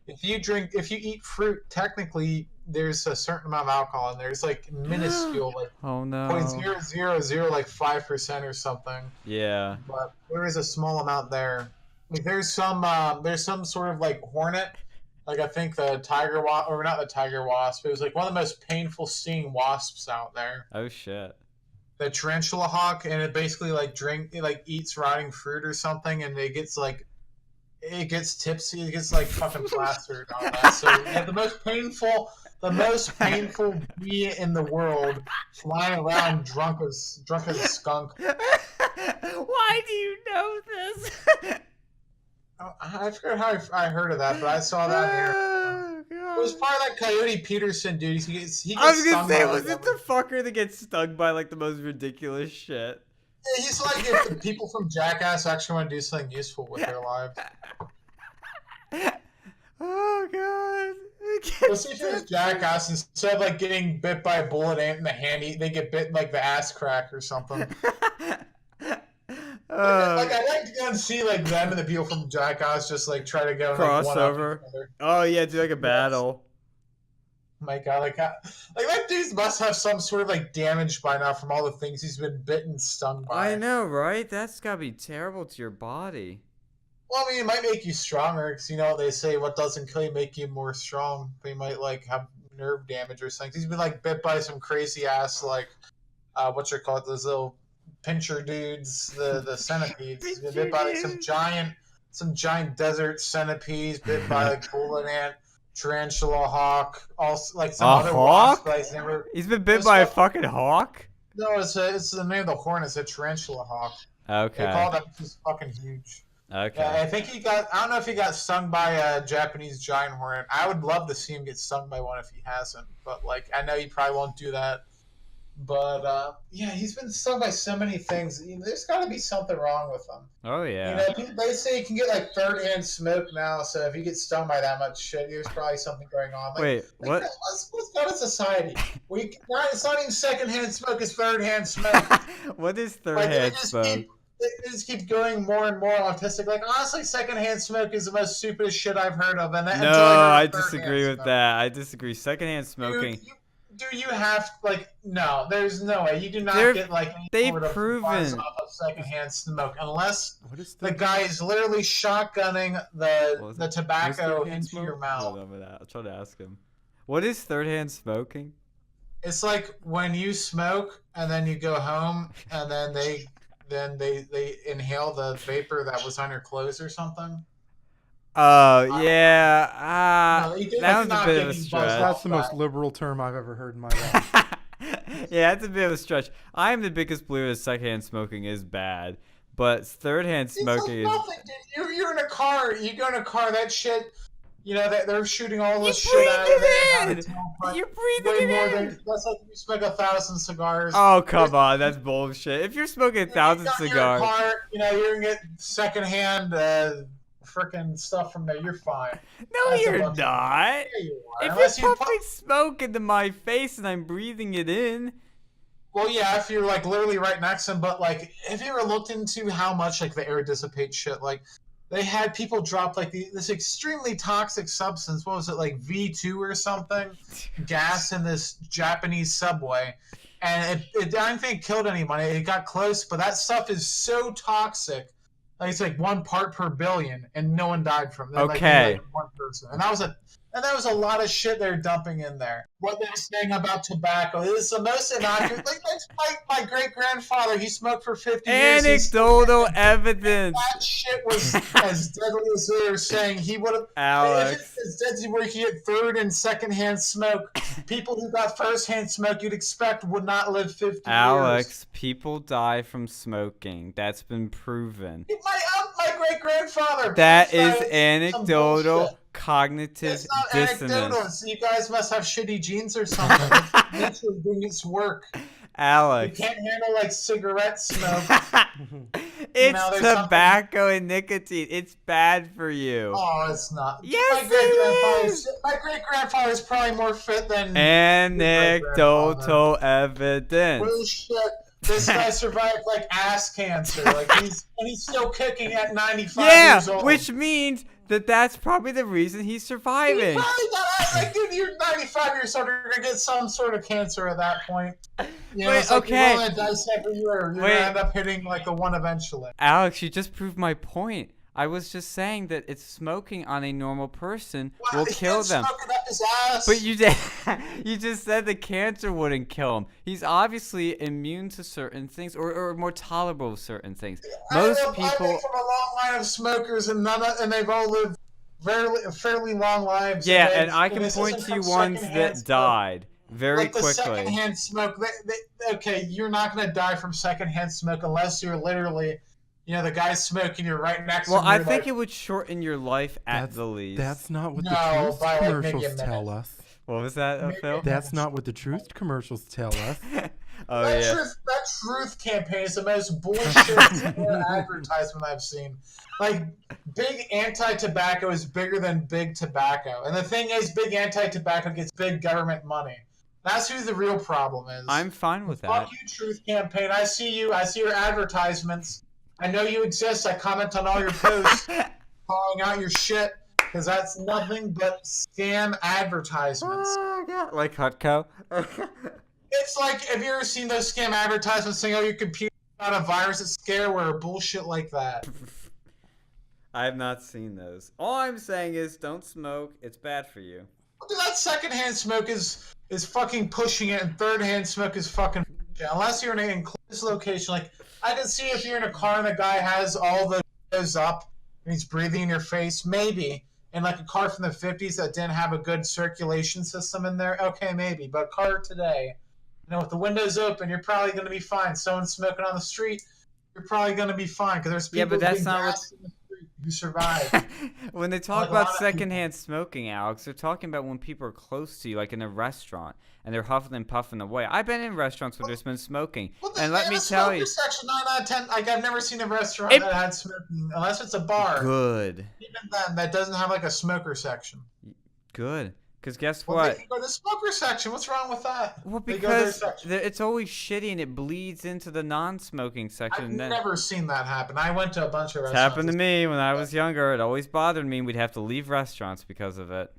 if you eat fruit, technically there's a certain amount of alcohol in there. It's like minuscule, like Oh no. .000 like 5% or something. Yeah. But there is a small amount there. Like there's some sort of like hornet. Like I think the tiger wasp, or not the tiger wasp. It was like one of the most painful stinging wasps out there. Oh shit. The tarantula hawk, and it basically eats rotting fruit or something, and it gets tipsy, it gets like fucking plastered on that. So yeah, the most painful bee in the world flying around drunk as a skunk. Why do you know this? I forget how I heard of that, but I saw that here. Oh, God. It was probably that Coyote Peterson dude. He gets I was gonna stung say, by was it the fucker that gets stung by like the most ridiculous shit? Yeah, he's like if the people from Jackass actually want to do something useful with their lives. Oh God! Let's see if it was Jackass, instead of like getting bit by a bullet ant in the hand, they get bit in, like the ass crack or something. Like I like to go and see like them and the people from Jackass just like try to go and, like, crossover. Oh yeah, do like a battle. My God, like that dude must have some sort of like damage by now from all the things he's been bitten and stung by. I know, right? That's gotta be terrible to your body. Well, I mean, it might make you stronger because you know what they say: what doesn't kill you make you more strong. They might like have nerve damage or something. He's been like bit by some crazy ass like those little pincher dudes, the centipedes. He's been bit by like some giant desert centipedes, bit by like bullet ant, tarantula hawk, also like some other hawk. wasp. He's been bit by a fucking hawk. No, it's the name of the hornet. It's a tarantula hawk. Okay. They call that because fucking huge. Okay. Yeah, I think I don't know if he got stung by a Japanese giant hornet. I would love to see him get stung by one if he hasn't. But, like, I know he probably won't do that. But, yeah, he's been stung by so many things. There's got to be something wrong with him. Oh, yeah. You know, they say you can get, like, third-hand smoke now. So if you get stung by that much shit, there's probably something going on. Like, Wait, what? What's got a society? It's not even second-hand smoke. It's third-hand smoke. What is third-hand smoke? They just keep going more and more autistic. Like, honestly, secondhand smoke is the most stupidest shit I've heard of. And no, I disagree with that. I disagree. Secondhand smoking. Do you have, like, no, there's no way. You do not get, like, they've proven off of secondhand smoke unless the guy is literally shotgunning the tobacco into your mouth. Hold on with that. I'll try to ask him. What is third-hand smoking? It's like when you smoke and then you go home and then they inhale the vapor that was on your clothes or something. Oh, yeah. That was a bit of a stretch. That's the most liberal term I've ever heard in my life. Yeah, that's a bit of a stretch. I am the biggest believer that secondhand smoking is bad, but third-hand smoking is... nothing, dude. You're in a car. You go in a car, that shit... You know, they're shooting all this shit out of it. You're breathing it in. That's like you smoke 1,000 cigars. Oh, come on. That's bullshit. If you're smoking 1,000 cigars... Car, you know, you're going to get secondhand freaking stuff from there. You're fine. No, That's you're not. Yeah, you are. If you're pumping smoke into my face and I'm breathing it in... Well, yeah, if you're, like, literally right next to him. But, like, have you ever looked into how much, like, the air dissipates shit? Like... They had people drop like this extremely toxic substance. What was it, like V2 or something? Gas in this Japanese subway, and it I don't think it killed anyone. It got close, but that stuff is so toxic. Like it's like 1 part per billion, and no one died from it. Okay. Like one person, and that was a lot of shit they're dumping in there. What they're saying about tobacco is the most innocuous. Like that's my great grandfather. He smoked for 50 years. Anecdotal evidence. That shit was as deadly as they were saying. He would have. Alex. If it's as deadly where he had third and second-hand smoke, people who got first-hand smoke you'd expect would not live 50 years. Alex, people die from smoking. That's been proven. My great grandfather. That is anecdotal. Cognitive dissonance. Anecdotal. So you guys must have shitty genes or something. Nature doing its work. Alex. You can't handle like cigarette smoke. It's there's something. tobacco and nicotine. It's bad for you. Oh, it's not. Yes, it is. My great grandfather is probably more fit than Anecdotal evidence. Bullshit. This guy survived like ass cancer. Like he's still kicking at 95 years old. Which means that's probably the reason he's surviving. He probably got, like, dude, you're 95 years old. You're gonna get some sort of cancer at that point. It's like you're rolling a dice every year. You're gonna end up hitting like a 1 eventually. Alex, you just proved my point. I was just saying that it's smoking on a normal person will kill them. Smoking up his ass. But you just said the cancer wouldn't kill him. He's obviously immune to certain things or more tolerable to certain things. Most people I come from a long line of smokers, and they've all lived fairly long lives. Yeah, and I can point to you ones that died very quickly. The secondhand smoke. Okay, you're not going to die from secondhand smoke unless you're literally. The guy's smoking, you're right next to him. Well, I think it would shorten your life at the least. That's not what the truth commercials tell us. What was that, Phil? That's not what the truth commercials tell us. That truth campaign is the most bullshit advertisement I've seen. Like, big anti-tobacco is bigger than big tobacco. And the thing is, big anti-tobacco gets big government money. That's who the real problem is. I'm fine with that. Fuck you, truth campaign. I see you. I see your advertisements. I know you exist. I comment on all your posts, calling out your shit, because that's nothing but scam advertisements. Oh, yeah. Like Hutco? It's like, have you ever seen those scam advertisements saying, your computer got a virus that's scareware or bullshit like that? I have not seen those. All I'm saying is don't smoke. It's bad for you. Dude, that secondhand smoke is fucking pushing it, and thirdhand smoke is fucking unless you're in an enclosed location. Like, I can see if you're in a car and the guy has all the windows up and he's breathing in your face, maybe. And like a car from the 50s that didn't have a good circulation system in there, okay, maybe. But a car today, with the windows open, you're probably going to be fine. Someone smoking on the street, you're probably going to be fine because there's people but that's being not gassed in the street who survive. When they talk about secondhand smoking, Alex, they're talking about when people are close to you, like in a restaurant, and they're huffing and puffing away. I've been in restaurants where there's been smoking, and let me tell you, section 9 out of 10. Like, I've never seen a restaurant that had smoking, unless it's a bar. Good. Even then, that doesn't have like a smoker section. Good. Because guess Well, what? they can go to the smoker section. What's wrong with that? Well, because it's always shitty and it bleeds into the non-smoking section. I've never seen that happen. I went to a bunch of restaurants. It happened to me when I was younger. It always bothered me. We'd have to leave restaurants because of it.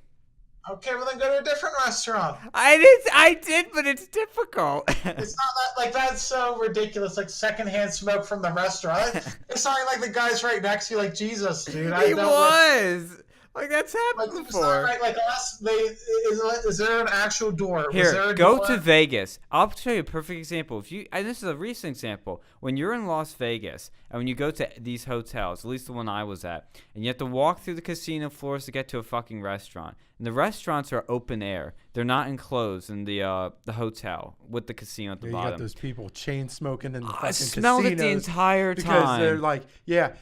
Okay, well then go to a different restaurant. I did, but it's difficult. It's not that, like, that's so ridiculous. Like, secondhand smoke from the restaurant. It's not like the guy's right next to you. Like, Jesus, dude. He was. Like, that's happened Like, before. Right, like, unless is there an actual door? Here, go to Vegas. I'll show you a perfect example. And this is a recent example. When you're in Las Vegas and when you go to these hotels, at least the one I was at, and you have to walk through the casino floors to get to a fucking restaurant. And the restaurants are open air. They're not enclosed in the hotel with the casino at the bottom. You got those people chain smoking in the fucking casinos. I smelled it the entire time. Because they're like,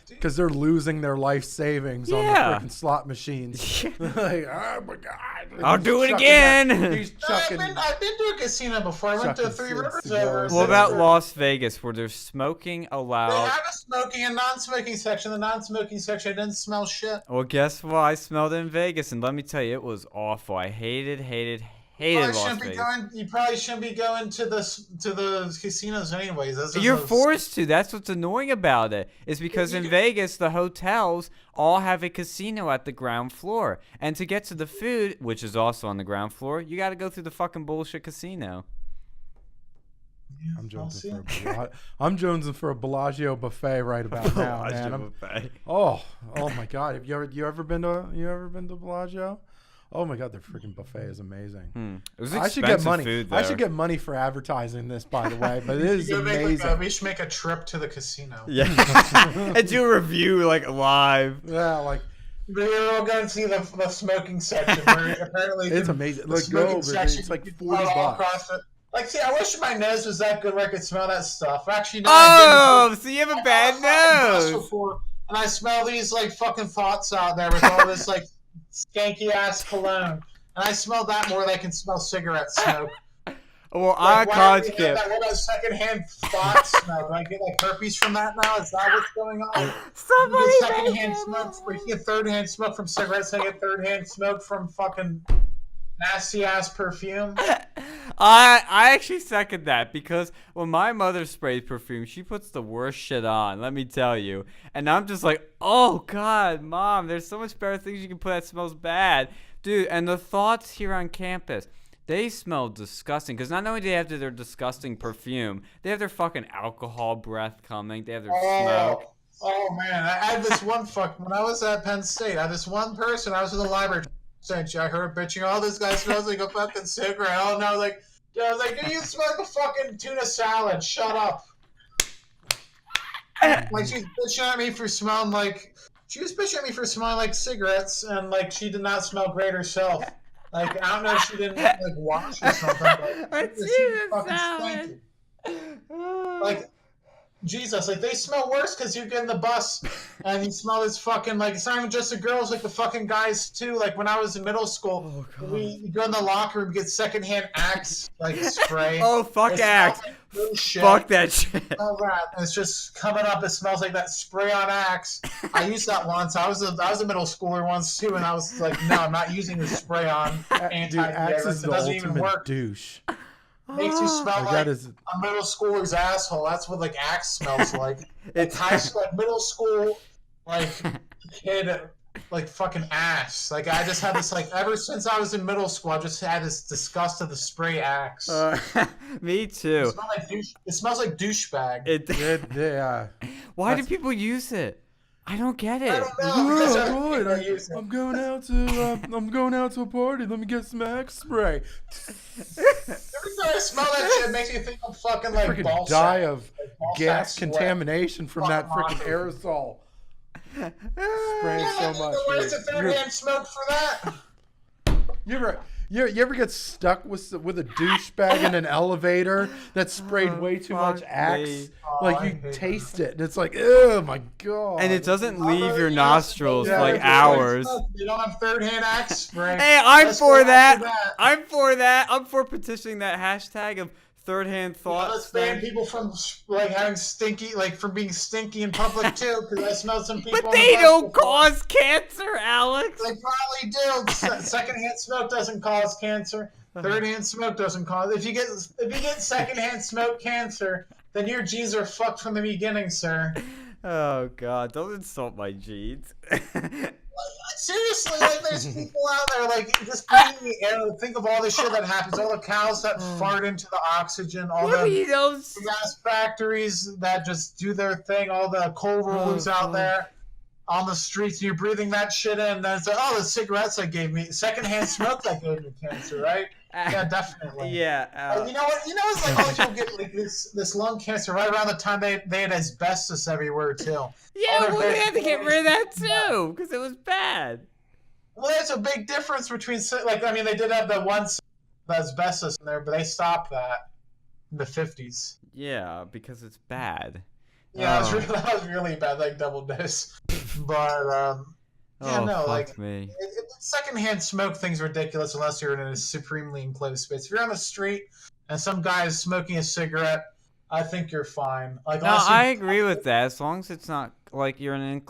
because they're losing their life savings on the freaking slot machines. Like, oh my God. I'll do it again. He's chucking. I've been to a casino before. I went to Three Rivers. What about Las Vegas, where there's smoking allowed? They have a smoking and non-smoking section. The non-smoking section didn't smell shit. Well, guess what? I smelled it in Vegas, and let me tell you, it was awful. I hated Las Vegas. You probably shouldn't be going to the casinos anyways. You're forced to. That's what's annoying about it. Is because in Vegas, the hotels all have a casino at the ground floor. And to get to the food, which is also on the ground floor, you got to go through the fucking bullshit casino. Yeah, I'm jonesing for a Bellagio buffet right about now, man. Oh my God! Have you ever been to Bellagio? Oh my God, their freaking buffet is amazing. It was expensive food there. I should get money for advertising this, by the way, but it is amazing. We should make a trip to the casino. Yeah, and do a review like live. Yeah, like. We're all going to see the smoking section. Where apparently it's amazing. Look, go over it. It's like $40. Like, see, I wish my nose was that good where I could smell that stuff. Actually, no. Oh, so you have a bad nose. Before, and I smell these, like, fucking thoughts out there with all this, like, skanky-ass cologne. And I smell that more than I can smell cigarette smoke. Well, Like, on why college do we camp. have that? What about secondhand thought smell? Do I get like herpes from that now? Is that what's going on? You Somebody get make secondhand it. smoke. You get third-hand smoke from cigarettes. I get third-hand smoke from fucking nasty ass perfume. I actually second that because when my mother sprays perfume, she puts the worst shit on, let me tell you. And I'm just like, oh God, Mom, there's so much better things you can put that smells bad. Dude, and the thoughts here on campus, they smell disgusting because not only do they have their disgusting perfume, they have their fucking alcohol breath coming, they have their smoke. Oh man, I had this one when I was at Penn State, I had this one person, I was in the library, I heard her bitching, oh, this guy smells like a fucking cigarette. Oh, no, I was like, dude, you smell like a fucking tuna salad. Shut up. Like, she was bitching at me for smelling like cigarettes, and like she did not smell great herself. Like, I don't know if she didn't like wash or something, but she was fucking stinky. Like, Jesus, like they smell worse because you get in the bus and you smell this fucking, like, it's not even just the girls, like the fucking guys too. Like when I was in middle school, we go in the locker room, get secondhand Axe like spray. Oh, fuck Axe. Like fuck that shit. Oh, that. It's just coming up. It smells like that spray on Axe. I used that once. I was a middle schooler once too, and I was like, no, I'm not using the spray on anti-deodorant. It doesn't even work. Douche. Makes you smell like a middle schooler's asshole. That's what like Axe smells like. It's high school, like middle school, like kid, like fucking ass. Like I just had this like ever since I was in middle school, I just had this disgust of the spray Axe. Me too. It smells like douchebag. Yeah. Why do people use it? I don't get it. I don't know. I'm going out to a party. Let me get some Axe spray. Every time I smell that shit, it makes me think of fucking like freaking ball die sack. of Like gas contamination from that freaking aerosol. Spraying so much. Where's the third-hand smoke for that? You ever get stuck with a douchebag in an elevator that sprayed way too much Axe? Like you taste it, and it's like, oh my God. And it doesn't leave your nostrils for like hours. You don't have third-hand Axe spray. Hey, I'm for that. I'm for that. I'm for petitioning that hashtag of third-hand thoughts. Let's ban people from like having stinky, like from being stinky in public too, because I smelled some people. But they don't cause cancer, Alex. They probably do. Secondhand smoke doesn't cause cancer. Third-hand smoke doesn't cause. If you get secondhand smoke cancer, then your genes are fucked from the beginning, sir. Oh God! Don't insult my genes. Seriously, like there's people out there like just breathing the air. Think of all the shit that happens. All the cows that fart into the oxygen. All the gas factories that just do their thing. All the coal rollers out there on the streets. You're breathing that shit in. Then it's like, oh, the cigarettes that gave me secondhand smoke that gave me cancer, right? Yeah, definitely. Yeah. You know what? It's like all these people get like this lung cancer right around the time they had asbestos everywhere too. Yeah, well, they had to get rid of that too because it was bad. Well, there's a big difference between like I mean they did have the asbestos in there, but they stopped that in the 50s. Yeah, because it's bad. Yeah, that was really bad, like double dose. But secondhand smoke thing's ridiculous unless you're in a supremely enclosed space. If you're on the street and some guy is smoking a cigarette, I think you're fine. Like, no, I agree with that. As long as it's not like you're in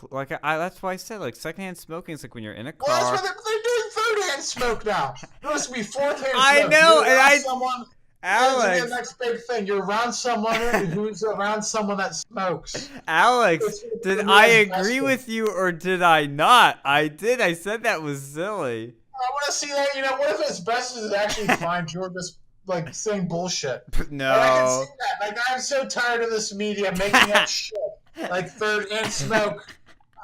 that's why I said like secondhand smoking is like when you're in a car. Well, that's why they're doing third-hand smoke now. It must be fourth-hand smoke. I know, Alex, the next big thing. You're around someone who's around someone that smokes. Alex, did I agree with you or did I not? I did. I said that was silly. I want to see that. You know, what if asbestos is actually fine? You're just like saying bullshit. No. Like, I can see that. Like I'm so tired of this media making up shit. Like third-hand smoke.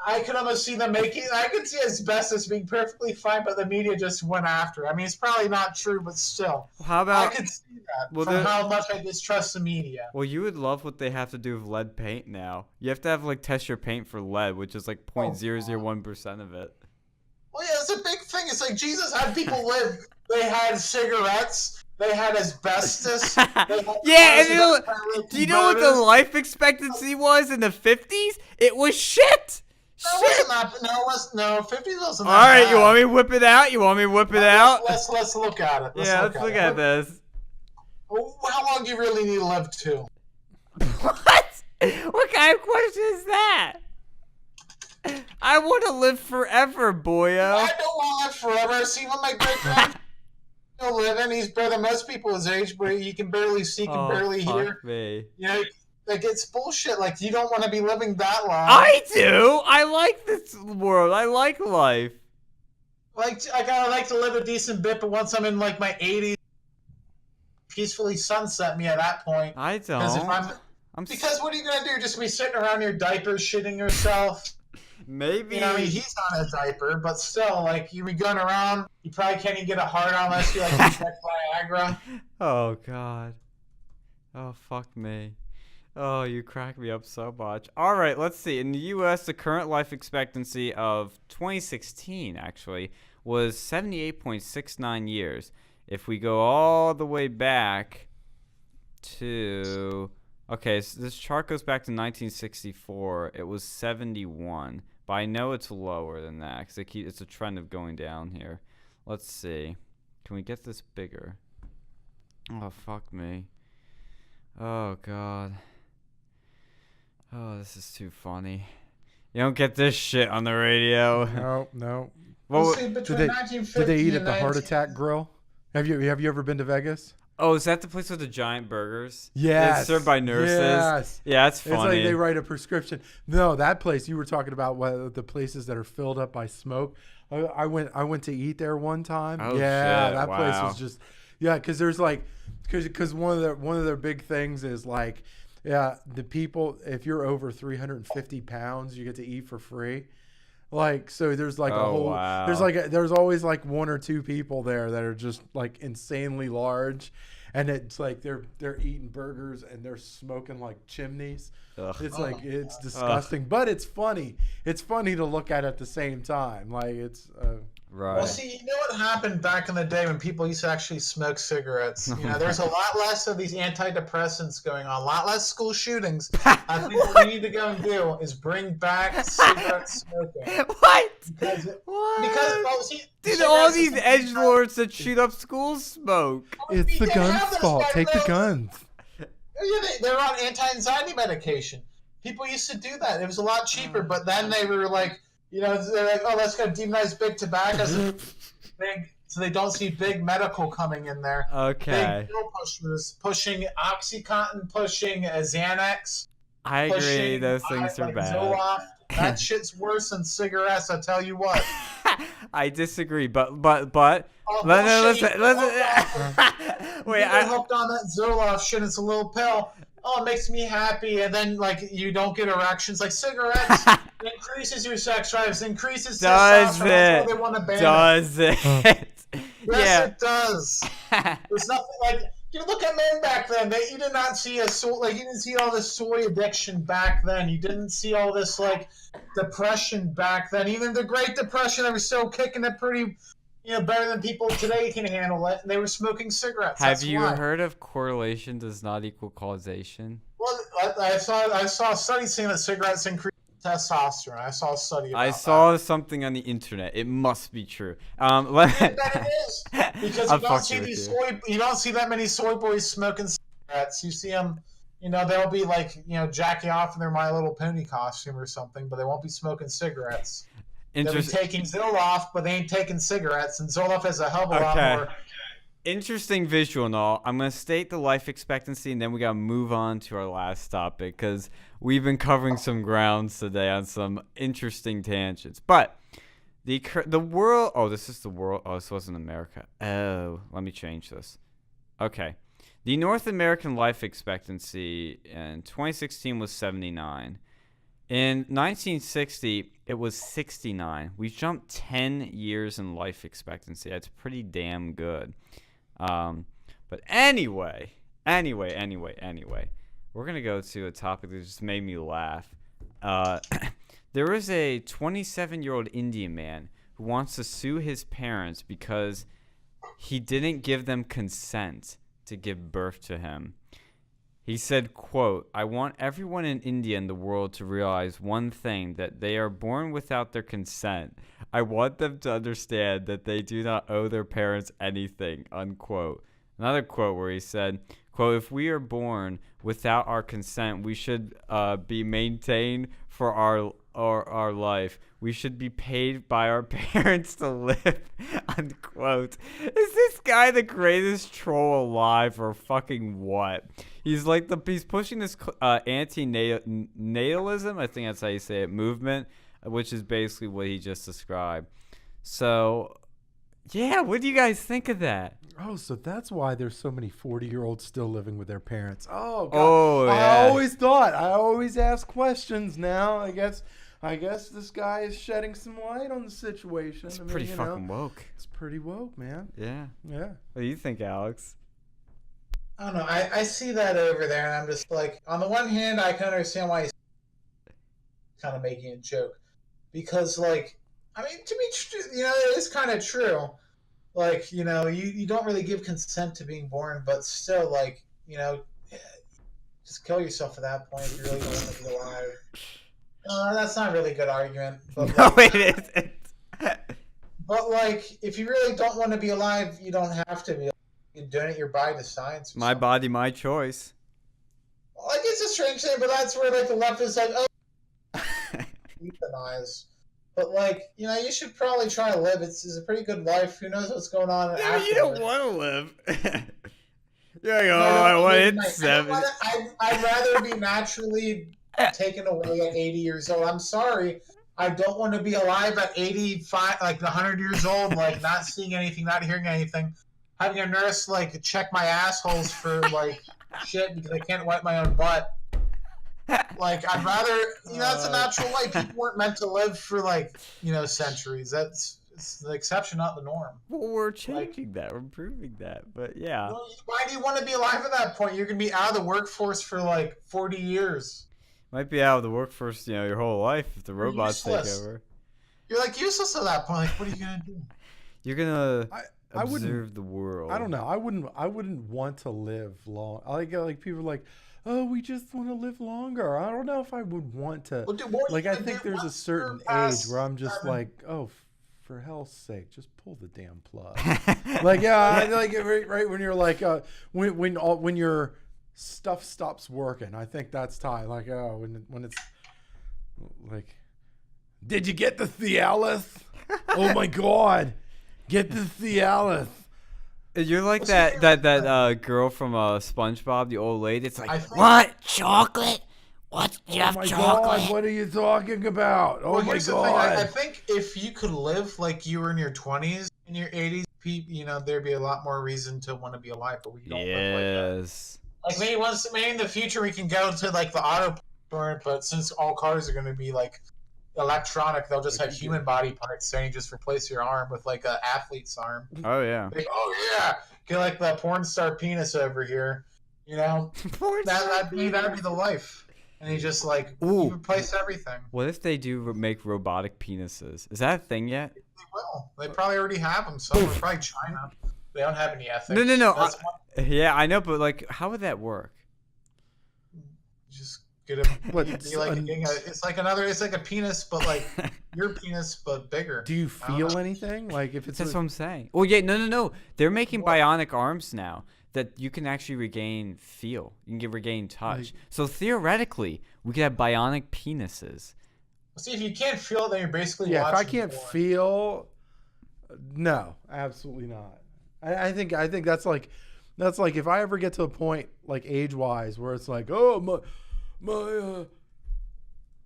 I could almost see them making. I could see asbestos being perfectly fine, but the media just went after it. I mean, it's probably not true, but still. How about? I could see that from how much I distrust the media. Well, you would love what they have to do with lead paint now. You have to have like test your paint for lead, which is like 0.001% of it. Well, yeah, it's a big thing. It's like Jesus had people live. They had cigarettes. They had asbestos. They had do you know what the life expectancy was in the 50s? It was shit. No, 50s wasn't. All right, bad. You want me to whip it out? Let's look at it. Let's look at this. How long do you really need to live to? What? What kind of question is that? I want to live forever, boyo. I don't want to live forever. See what my great grandfather still living. He's better than most people his age, but he can barely see, can barely hear. Me. You know, like it's bullshit. Like you don't want to be living that long. I do. I like this world. I like life. Like I kind of like to live a decent bit, but once I'm in like my 80s, peacefully sunset me at that point. I don't. Because what are you gonna do? Just be sitting around in your diapers, shitting yourself? Maybe. You know, I mean, he's on a diaper, but still, like you be going around, you probably can't even get a hard on unless you like inject Viagra. Oh God. Oh fuck me. Oh, you crack me up so much. All right, let's see. In the U.S., the current life expectancy of 2016 actually was 78.69 years. If we go all the way back to, okay, so this chart goes back to 1964. It was 71, but I know it's lower than that because it's a trend of going down here. Let's see. Can we get this bigger? Oh, fuck me. Oh, God. Oh, this is too funny. You don't get this shit on the radio. No. Well, did they eat at the Heart Attack Grill? Have you ever been to Vegas? Oh, is that the place with the giant burgers? Yes. It's served by nurses? Yes. Yeah, it's funny. It's like they write a prescription. No, that place you were talking about, the places that are filled up by smoke. I went to eat there one time. Oh, yeah, shit. that Wow. place was just, yeah, because there's like, because one of their big things is like, yeah, the people, if you're over 350 pounds, you get to eat for free. Like, so there's like a whole, wow. there's always like one or two people there that are just like insanely large. And it's like they're eating burgers and they're smoking like chimneys. Ugh. It's like, it's disgusting, but it's funny. It's funny to look at the same time. Like it's, Right. Well, see, you know what happened back in the day when people used to actually smoke cigarettes? You know, there's a lot less of these antidepressants going on, a lot less school shootings. I think what we need to go and do is bring back cigarette smoking. What? Because well, see, Dude, all cigarettes these is- edgelords that shoot up schools smoke. it's we the didn't have guns' this fault. back Take the then. guns. Yeah, they're on anti-anxiety medication. People used to do that. It was a lot cheaper, but then they were like, you know, they're like, oh, let's go demonize big tobacco so they don't see big medical coming in there. Okay. Big pill pushers pushing OxyContin, pushing Xanax. I agree. Pushing, Those things are like bad. Zoloft. That shit's worse than cigarettes, I tell you what. I disagree, but Oh, listen. Wait, I hooked on that Zoloft shit. It's a little pill. Oh, it makes me happy, and then like you don't get erections like cigarettes. It increases your sex drives, increases Does testosterone. That's it? why they want to ban it. Does it? Yes, it does. There's nothing like. You look at men back then. You did not see you didn't see all this soy addiction back then. You didn't see all this like depression back then. Even the Great Depression, they were still kicking it pretty, better than people today can handle it. And they were smoking cigarettes. Have That's you why. heard of correlation does not equal causation? Well, I saw a study saying that cigarettes increase testosterone. I saw a study about I that. saw something on the internet. It must be true. I bet it is because I'm you don't fucking see with you don't see that many soy boys smoking cigarettes. You see them, they'll be like, jacking off in their My Little Pony costume or something, but they won't be smoking cigarettes. They'll be taking Zoloft, but they ain't taking cigarettes, and Zoloft has a hell of a lot more. Interesting visual and all. I'm going to state the life expectancy, and then we got to move on to our last topic because we've been covering some grounds today on some interesting tangents. But the world... Oh, this is the world... Oh, this wasn't America. Oh, let me change this. Okay. The North American life expectancy in 2016 was 79. In 1960, it was 69. We jumped 10 years in life expectancy. That's pretty damn good. But anyway, we're going to go to a topic that just made me laugh. There is a 27-year-old Indian man who wants to sue his parents because he didn't give them consent to give birth to him. He said, quote, "I want everyone in India and the world to realize one thing, that they are born without their consent. I want them to understand that they do not owe their parents anything," unquote. another quote where he said, quote, "If we are born without our consent, we should be maintained for our life. We should be paid by our parents to live," unquote. Is this guy the greatest troll alive or fucking what? He's pushing this anti-natalism, I think that's how you say it, movement, which is basically what he just described. So, yeah, what do you guys think of that? Oh, so that's why there's so many 40-year-olds still living with their parents. Oh, God. Oh, yeah. I always ask questions now. I guess this guy is shedding some light on the situation. It's pretty fucking woke. It's pretty woke, man. Yeah. Yeah. What do you think, Alex? I don't know. I see that over there, and I'm just like, on the one hand, I can understand why he's kind of making a joke. Because, like, I mean, to be it is kind of true. Like, you don't really give consent to being born, but still, like, just kill yourself at that point if you really don't want to be alive. That's not a really good argument. But No, it isn't. But, like, if you really don't want to be alive, you don't have to be. You donate your body to science. My body, my choice. Like, it's a strange thing, but that's where, like, the left is like, oh, euthanize. But, like, you should probably try to live. It's a pretty good life. Who knows what's going on after You don't want to live. You're like, I want it 7. I'd rather be naturally taken away at 80 years old. I'm sorry. I don't want to be alive at 85, like 100 years old, like not seeing anything, not hearing anything. Having a nurse, like, check my assholes for, like, shit because I can't wipe my own butt. Like, I'd rather, that's a natural life. People weren't meant to live for, like, centuries. It's the exception, not the norm. Well, we're changing that. We're improving that. But, yeah. Why do you want to be alive at that point? You're going to be out of the workforce for, like, 40 years. Might be out of the workforce, your whole life if the robots take over. You're, like, useless at that point. Like, what are you going to do? You're going to observe the world. I don't know. I wouldn't want to live long. Like people are like, oh, we just want to live longer. I don't know if I would want to. Well, dude, I think there's a certain age where I'm just like, oh, for hell's sake, just pull the damn plug. Like, yeah, like right when you're like, when your stuff stops working, I think that's time. Like, oh, when it's like, did you get the Cialis? Oh my God, get the Cialis. You're like that girl from SpongeBob, the old lady. It's like, what? Chocolate? What? Do you have my chocolate? God, what are you talking about? Oh, my here's the God. thing. I think if you could live like you were in your 20s, in your 80s, there'd be a lot more reason to want to be alive, but we don't live like that. Like, maybe in the future we can go to, like, the auto part, but since all cars are going to be, like, electronic, they'll just have human body parts, so you just replace your arm with, like, an athlete's arm. Oh, yeah. Like, oh, yeah. Get, like, the porn star penis over here. That'd be the life. And you just, like, you replace everything. What if they do make robotic penises? Is that a thing yet? They will. They probably already have them somewhere. Probably China. They don't have any ethics. No. Yeah, I know, but, like, how would that work? Just get a. It's like a penis, but, like, your penis, but bigger. Do you feel anything? Like, if it's That's what I'm saying. Well, yeah, no. They're making bionic arms now that you can actually regain feel. You can regain touch. Like, so theoretically, we could have bionic penises. See, if you can't feel, then you're basically if I watching can't porn. feel, no, absolutely not. I think that's like if I ever get to a point, like, age-wise, where it's like, oh,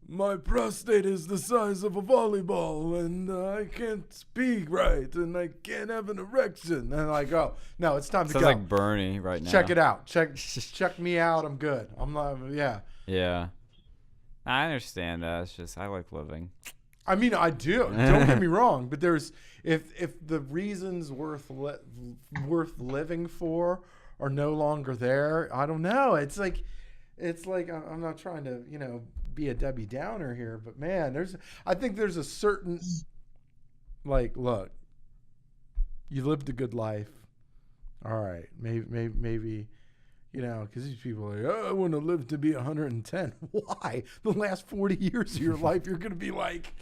my prostate is the size of a volleyball, and I can't speak right, and I can't have an erection, and I go, no, it's time to Sounds go. like Bernie right now. Check it out. Check me out. I'm good. I'm not. Yeah. Yeah. I understand that. It's just I like living. I mean, I do. Don't get me wrong, but there's if the reasons worth living for are no longer there, I don't know. It's like I'm not trying to be a Debbie Downer here, but man, I think there's a certain, like, look, you lived a good life, all right, maybe. Because these people are like, oh, I want to live to be 110. Why? The last 40 years of your life, you're going to be like,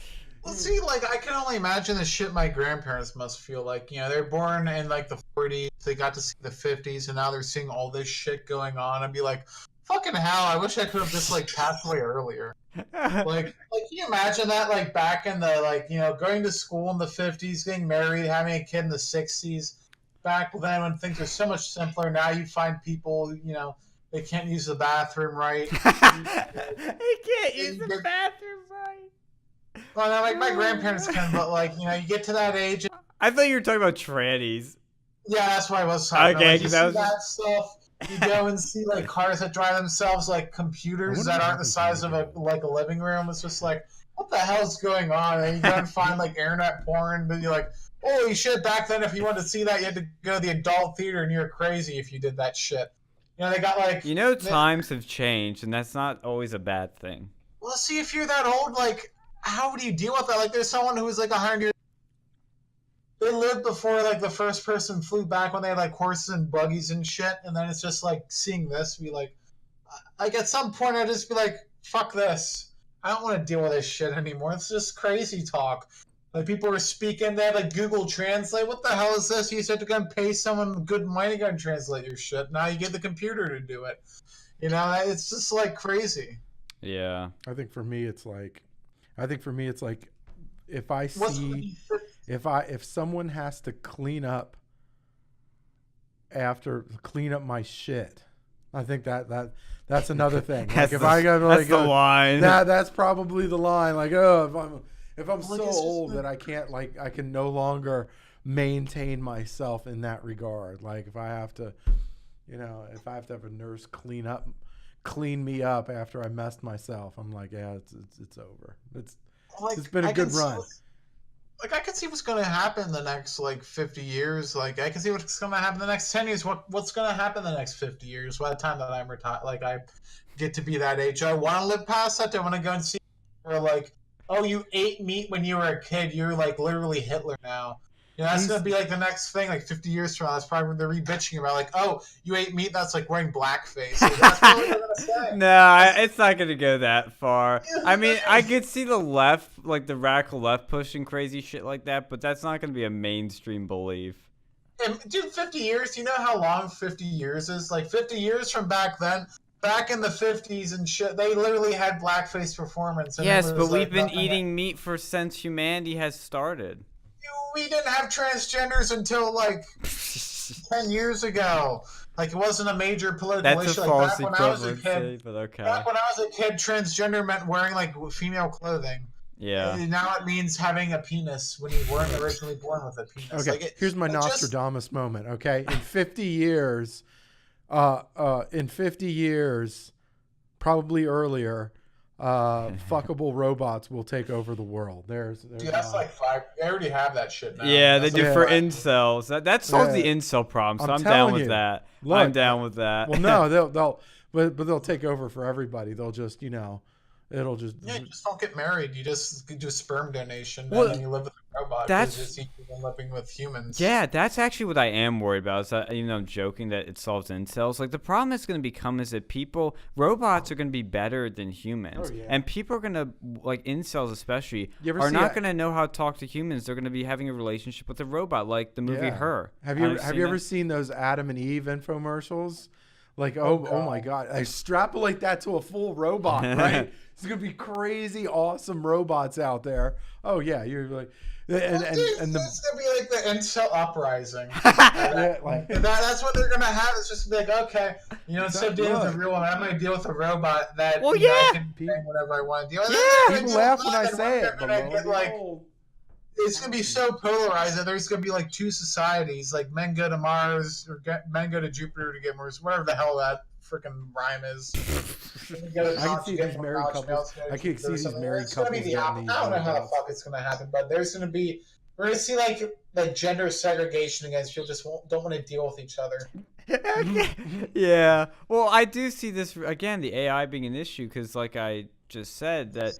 Well, see, like, I can only imagine the shit my grandparents must feel like. You know, they're born in, like, the 40s. They got to see the 50s, and now they're seeing all this shit going on. I'd be like, fucking hell, I wish I could have just, like, passed away earlier. Like, can you imagine that, like, back in the, like, you know, going to school in the 50s, getting married, having a kid in the 60s. Back then when things are so much simpler, now you find people, you know, they can't use the bathroom right. He can't use the bathroom right. Well, no, like my grandparents can, but like you know, you get to that age. I thought you were talking about trannies. Yeah, that's what I was talking about. Okay, Like, you 'cause see I was- that stuff. You go and see like cars that drive themselves, like computers that aren't the size of a living room. It's just like, what the hell's going on? And you go and find like internet porn, but you're like, holy shit! Back then, if you wanted to see that, you had to go to the adult theater, and you're crazy if you did that shit. You know, they got like. You know, times have changed, and that's not always a bad thing. Well, see, if you're that old, like, how do you deal with that? Like, there's someone who was like 100 years. They lived before like the first person flew back when they had like horses and buggies and shit, and then it's just like seeing this be like at some point I'd just be like, fuck this. I don't want to deal with this shit anymore. It's just crazy talk. Like people were speaking, they had like Google Translate. What the hell is this? You used to have to go and pay someone good money to go and translate your shit. Now you get the computer to do it. You know, it's just like crazy. Yeah. I think for me it's like if I see if someone has to clean up my shit, I think that's another thing. Like if I go that's the line. That's probably the line. Like, oh, if I'm so old that I can no longer maintain myself in that regard. Like if I have to, you know, have a nurse clean me up after I messed myself, I'm like, yeah, it's over. It's been a good run. Like I can see what's going to happen in the next like 50 years. Like I can see what's going to happen in the next 10 years. What's going to happen in the next 50 years by the time that I'm retired. Like I get to be that age. I want to live past that. I want to go and see where like, oh, you ate meat when you were a kid. You're like literally Hitler now. You know, that's going to be like the next thing, like 50 years from now. That's probably when they're re-bitching about, like, oh, you ate meat, that's like wearing blackface. Like, that's probably what they're going to say. No, it's not going to go that far. I mean, I could see the left, like the radical left pushing crazy shit like that, but that's not going to be a mainstream belief. And, dude, 50 years, do you know how long 50 years is? Like, 50 years from back then, back in the 50s and shit, they literally had blackface performance. And yes, but we've been eating meat since humanity has started. We didn't have transgenders until like 10 years ago. Like it wasn't a major political issue. Like back when I was a kid, but okay. Back when I was a kid, transgender meant wearing like female clothing. Yeah. And now it means having a penis when you weren't originally born with a penis. Okay. Like here's my Nostradamus moment. Okay, in 50 years, probably earlier. Fuckable robots will take over the world. There's dude, that's like 5. They already have that shit now. Yeah, that's they do for incels. That solves the incel problem. So I'm down with that. Look, I'm down with that. Well, no, they'll take over for everybody. They'll just, you know, it'll just you just don't get married. You just do sperm donation Well, and then you live with a robot. That's it's easier than living with humans. Yeah, that's actually what I am worried about. Is that, even though I'm joking that it solves incels, like the problem that's going to become is that robots are going to be better than humans, and people are going to like incels especially are not going to know how to talk to humans. They're going to be having a relationship with a robot, like the movie Her. Have you ever seen those Adam and Eve infomercials? Like, oh my God! I extrapolate that to a full robot, right? It's gonna be crazy, awesome robots out there. Oh yeah, you're like, and it's gonna be like the incel uprising. That's what they're gonna have. It's just like, okay, you know, instead of dealing with a real one, I'm gonna deal with a robot that I can do whatever I want to deal with. Yeah, people laugh when I say it. It's gonna be so polarized that there's gonna be like two societies, like men go to Mars or men go to Jupiter to get Mars, whatever the hell that freaking rhyme is. I can see these married couples. I can see these married couples. I don't know how the fuck it's gonna happen, but we're gonna see like gender segregation against people just don't want to deal with each other. Yeah. Well, I do see this again, the AI being an issue, because like I just said that.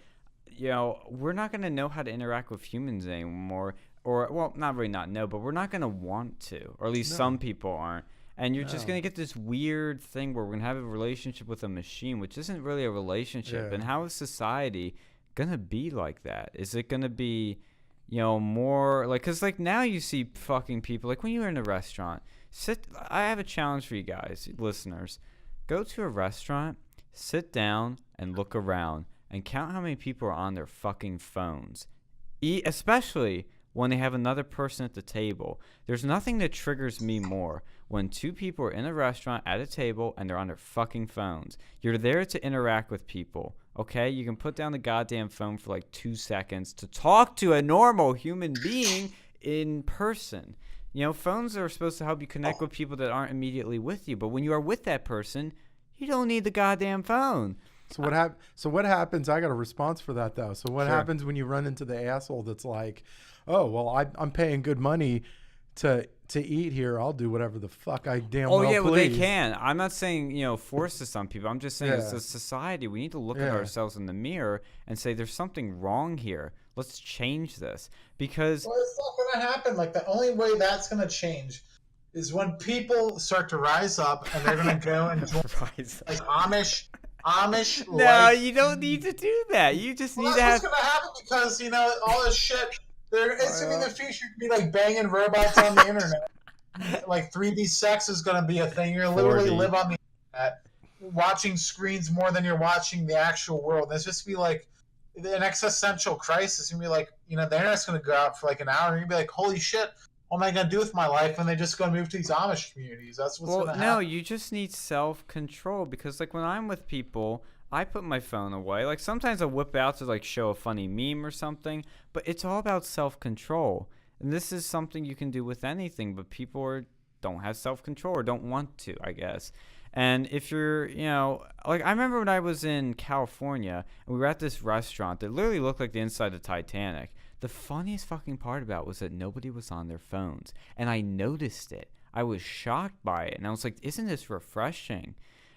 You know, we're not going to know how to interact with humans anymore. Or, well, not really not know, but we're not going to want to. Or at least some people aren't. And you're just going to get this weird thing where we're going to have a relationship with a machine, which isn't really a relationship. And how is society gonna be like that? Is it gonna be, more like, because like now you see fucking people, like when you're in a restaurant, I have a challenge for you guys, listeners. Go to a restaurant, sit down, and look around, and count how many people are on their fucking phones. Especially when they have another person at the table. There's nothing that triggers me more when two people are in a restaurant at a table and they're on their fucking phones. You're there to interact with people, okay? You can put down the goddamn phone for like 2 seconds to talk to a normal human being in person. Phones are supposed to help you connect with people that aren't immediately with you, but when you are with that person, you don't need the goddamn phone. So what happens? I got a response for that though. So what Sure. happens when you run into the asshole that's like, "Oh, well, I'm paying good money to eat here. I'll do whatever the fuck I damn well yeah, well, they please." can. I'm not saying, force this on people. I'm just saying as Yeah. a society, we need to look at Yeah. ourselves in the mirror and say there's something wrong here. Let's change this. Because Well, it's not going to happen. Like, the only way that's going to change is when people start to rise up and they're going to go and join like Amish no, life. you don't need to do that. You just need Well, to that's have. what's gonna happen because all this shit. It's gonna be in the future. You can be like banging robots on the internet. Like 3D sex is gonna be a thing. You're gonna literally 4D. live on the internet, watching screens more than you're watching the actual world. It's just be like an existential crisis. You're gonna be like, the internet's gonna go out for like an hour, and you're gonna be like, holy shit, what am I gonna do with my life? And they're just gonna move to these Amish communities. That's what's gonna happen. No, you just need self-control because, like, when I'm with people, I put my phone away. Like, sometimes I whip out to, like, show a funny meme or something, but it's all about self-control. And this is something you can do with anything, but people don't have self-control or don't want to, I guess. And if you're, like, I remember when I was in California and we were at this restaurant that literally looked like the inside of Titanic. The funniest fucking part about it was that nobody was on their phones. And I noticed it. I was shocked by it. And I was like, isn't this refreshing?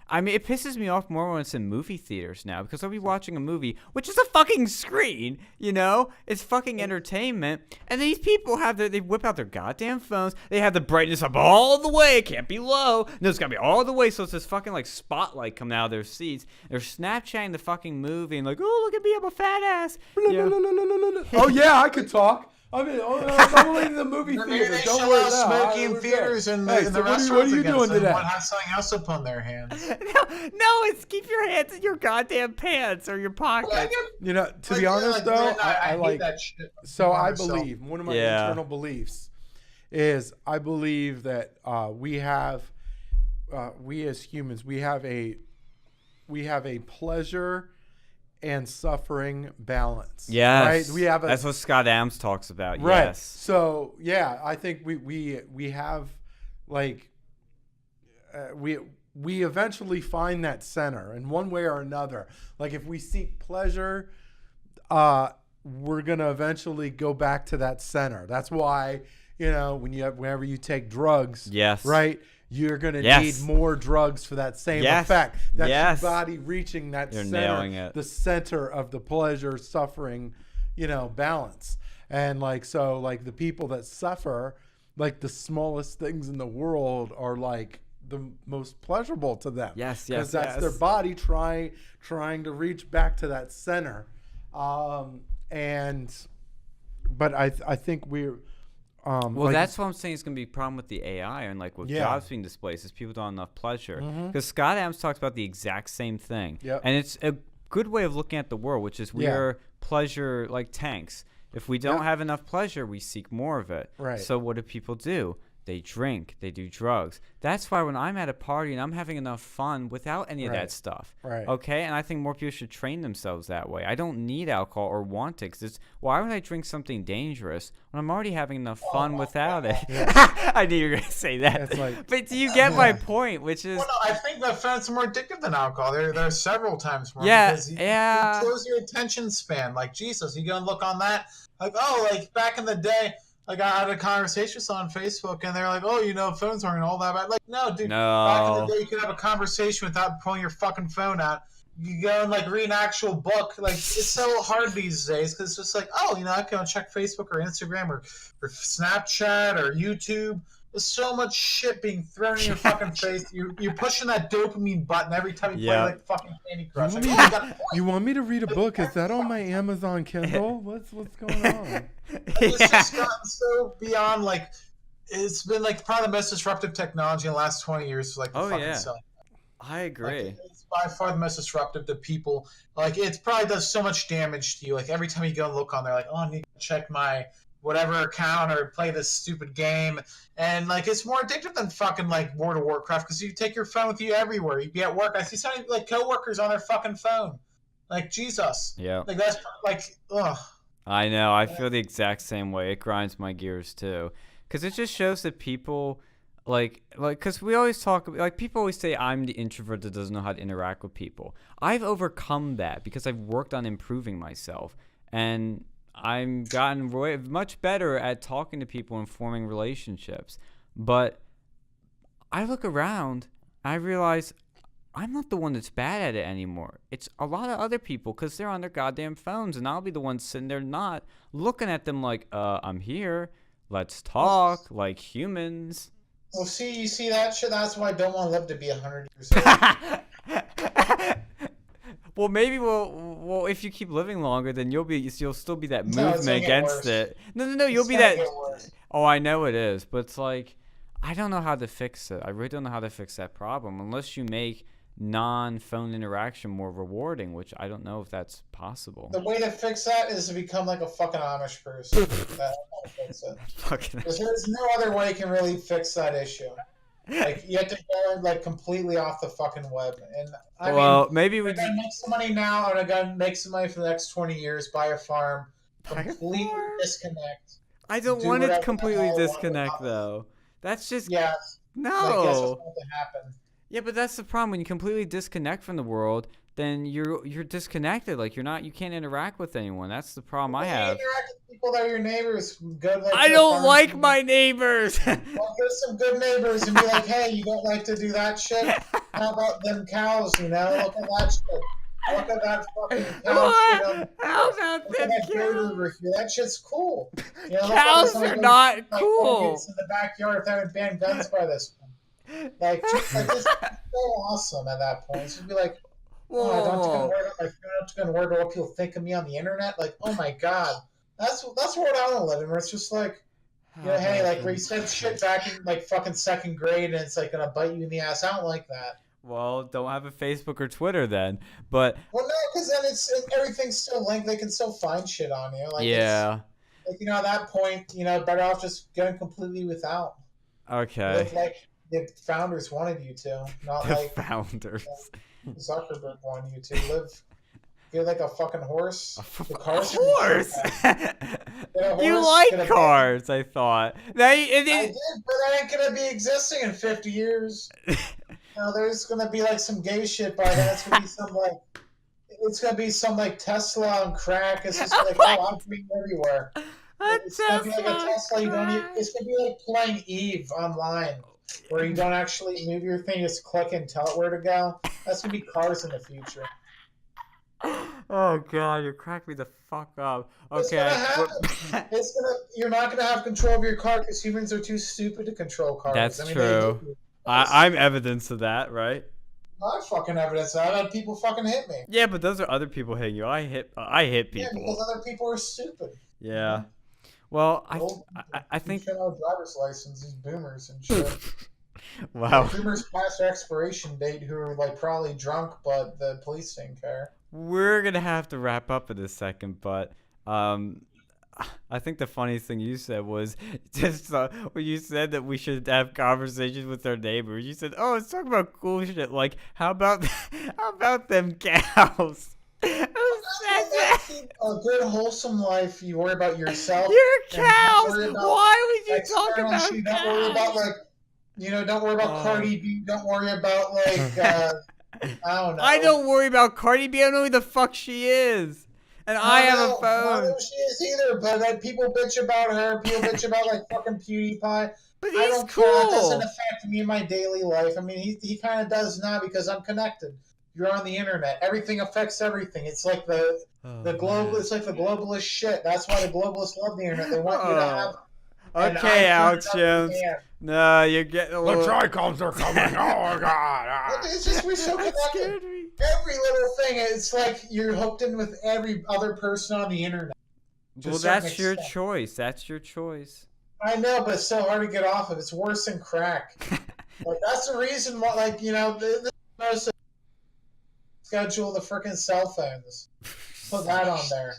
I mean, it pisses me off more when it's in movie theaters now because I'll be watching a movie, which is a fucking screen, It's fucking entertainment. And these people they whip out their goddamn phones. They have the brightness up all the way. It can't be low. No, it's got to be all the way. So it's this fucking, like, spotlight coming out of their seats. They're Snapchatting the fucking movie and like, oh, look at me, I'm a fat ass. Oh yeah, I could talk. I mean, I'm only in the movie Maybe theater. they Don't show worry out about it. smoking in theaters and Hey, in so the what are restaurants you again, doing so today? everyone has something else upon their hands. No, it's keep your hands in your goddamn pants or your pockets. To be honest though, I hate like. that shit. So I myself. believe one of my Yeah. internal beliefs is I believe that we as humans we have a pleasure and suffering balance. Yes, right. We have that's what Scott Adams talks about. right. Yes. So yeah, I think we have like we eventually find that center in one way or another. Like if we seek pleasure, we're gonna eventually go back to that center. That's why whenever you take drugs, Yes. right, you're gonna Yes. need more drugs for that same Yes. effect. That's Yes. your body reaching that You're center, nailing it. the center of the pleasure suffering, balance. And like the people that suffer, like the smallest things in the world are like the most pleasurable to them. Yes, because yes, that's yes. their body trying to reach back to that center. But I think we're Well, that's what I'm saying is going to be a problem with the AI and like with Yeah. jobs being displaced is people don't have enough pleasure. Mhm. Because Scott Adams talks about the exact same thing. Yep. And it's a good way of looking at the world, which is we Yeah. are pleasure like tanks. If we don't Yep. have enough pleasure, we seek more of it. Right. So what do people do? They drink, they do drugs. That's why when I'm at a party and I'm having enough fun without any of Right. that stuff, Right. okay? And I think more people should train themselves that way. I don't need alcohol or want it because why would I drink something dangerous when I'm already having enough fun without it? I knew you were going to say that. It's like- But do you get my point, which is... Well, no, I think that phone's more addictive than alcohol. There's several times more. Yeah, because yeah. It shows your attention span. Like, Jesus, you gonna look on that? Like, like back in the day, like I had a conversation with someone on Facebook, and they're like, phones aren't all that bad. Like, no, dude. No. Back in the day, you could have a conversation without pulling your fucking phone out. You go and like read an actual book. Like, it's so hard these days because it's just like, I can check Facebook or Instagram or Snapchat or YouTube. There's so much shit being thrown in your fucking face. You're pushing that dopamine button every time you play like fucking Candy Crush. Like, You want me to read a book? Is that on my Amazon Kindle? What's going on? It's just gotten so beyond like it's been like probably the most disruptive technology in the last 20 years. Like the fucking cell. I agree. Like, it's by far the most disruptive to people. Like it probably does so much damage to you. Like every time you go and look on there, like, oh, I need to check my whatever account or play this stupid game. And like it's more addictive than fucking like World of Warcraft because you take your phone with you everywhere. You'd be at work. I see so many like coworkers on their fucking phone. Like Jesus. Yeah. Like that's like ugh. I know. I feel the exact same way. It grinds my gears too, because it just shows that people. Like, because we always talk, like, people always say I'm the introvert that doesn't know how to interact with people. I've overcome that because I've worked on improving myself, and I've gotten much better at talking to people and forming relationships. But I look around, I realize I'm not the one that's bad at it anymore. It's a lot of other people because they're on their goddamn phones, and I'll be the one sitting there not looking at them like, I'm here, let's talk like humans. Well, you see that shit? That's why I don't want to live to be 100 years old. Well, maybe well, if you keep living longer, then you'll still be that movement against it. No, you'll be that. Oh, I know it is, but it's like, I don't know how to fix it. I really don't know how to fix that problem unless you make non-phone interaction more rewarding, which I don't know if that's possible. The way to fix that is to become like a fucking Amish person. That's how to fix it. Because there's no other way you can really fix that issue. Like you have to go like completely off the fucking web. And I mean, maybe we gotta make some money now, and I gotta make some money for the next 20 years. Buy a farm, completely disconnect. I don't want to completely disconnect though. That's just no. Like, that's what's going to happen. Yeah, but that's the problem. When you completely disconnect from the world, then you're disconnected. Like you can't interact with anyone. That's the problem I have. Interact with people that are your neighbors. Go to, like, I don't like my neighbors. Well, there's some good neighbors and be like, hey, you don't like to do that shit? How about them cows? You know, look at that shit. Look at that fucking cow. How about them cows? That shit's cool. You know, cows are not cool. In the backyard if they haven't banned guns by this point. Like this is so awesome at that point. It's just be like, oh, I don't have to worry about what people think of me on the internet. Like, oh my god, that's what I want to live in. Where it's just like, you know, hey, like where you said shit back in like fucking second grade, and it's like gonna bite you in the ass. I don't like that. Well, don't have a Facebook or Twitter then. But well, no, because then everything's still linked. They can still find shit on you. Like, yeah. Like, you know, at that point, you know, better off just going completely without. Okay. Live like the founders wanted you to, not the like founders. Zuckerberg wanted you to live. You're like a fucking horse. A horse? You like cars, I thought. I did, but that ain't gonna be existing in 50 years. There's gonna be like some gay shit by then. It's gonna be some like, it's gonna be some like Tesla and crack. It's just like, I'm being everywhere. It's gonna be like a Tesla. It's gonna be like playing Eve online, where you don't actually move your thing, just click and tell it where to go. That's gonna be cars in the future. Oh god, you cracked me the fuck up. Okay. You're not gonna have control of your car because humans are too stupid to control cars. That's true. I'm evidence of that, right? I'm fucking evidence of that. I've had people fucking hit me. Yeah, but those are other people hitting you. I hit people. Yeah, because other people are stupid. Yeah. Well, I think driver's license, these boomers and shit. Wow. Boomers past their expiration date who are like probably drunk, but the police didn't care. We're gonna have to wrap up in a second, but I think the funniest thing you said was just when you said that we should have conversations with our neighbors. You said, "Oh, let's talk about cool shit. Like, how about them cows?" A good wholesome life. You worry about yourself. Your cows. Why would you talk about cows? Don't worry about don't worry about Cardi B. Don't worry about like. I don't know. I don't worry about Cardi B. I don't know who the fuck she is. And I have a phone. I don't know who she is either, but like, people bitch about her. People bitch about like fucking PewDiePie. But I don't cool. care. That doesn't affect me in my daily life. I mean, he kind of does now because I'm connected. You're on the internet. Everything affects everything. It's like the global. It's like the globalist shit. That's why the globalists love the internet. They want you to have And Okay, I Alex put it up Jones. in hand. No, you're getting a little. Trichomes are coming. Oh God! It's just we're so That connected. scared me. Every little thing, it's like you're hooked in with every other person on the internet. To a Well, certain that's your extent. choice. That's your choice. I know, but it's so hard to get off of. It's worse than crack. Like, that's the reason why, like, this most schedule the freaking cell phones. Put that on there.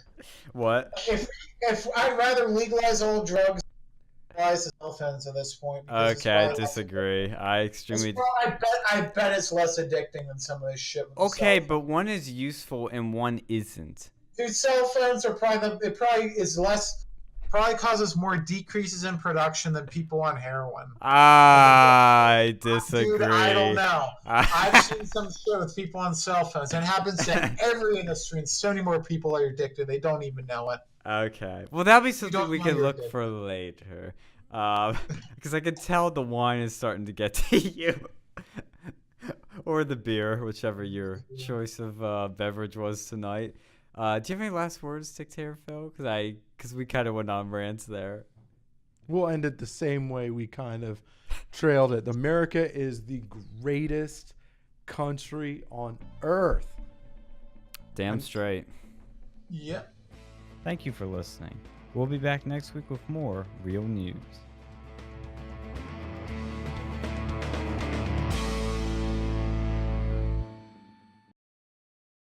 What? If I'd rather legalize all drugs than legalize the cell phones at this point. Because it's Okay, I probably disagree. I It's extremely. probably, I bet it's less addicting than some of this shit. With the Okay, cell but one is useful and one isn't. Dude, cell phones are it probably is less, probably causes more decreases in production than people on heroin. I disagree. Dude, I don't know. I've I seen some shit with people on cell phones. It happens in every industry, and so many more people are addicted. They don't even know it. Okay. Well, that'll be something don't we know can you're look addicted. for later. Because I can tell the wine is starting to get to you. Or the beer, whichever your choice of beverage was tonight. Do you have any last words, Dictator Phil? Because we kind of went on rants there. We'll end it the same way we kind of trailed it. America is the greatest country on earth. Damn straight. Yep. Thank you for listening. We'll be back next week with more real news.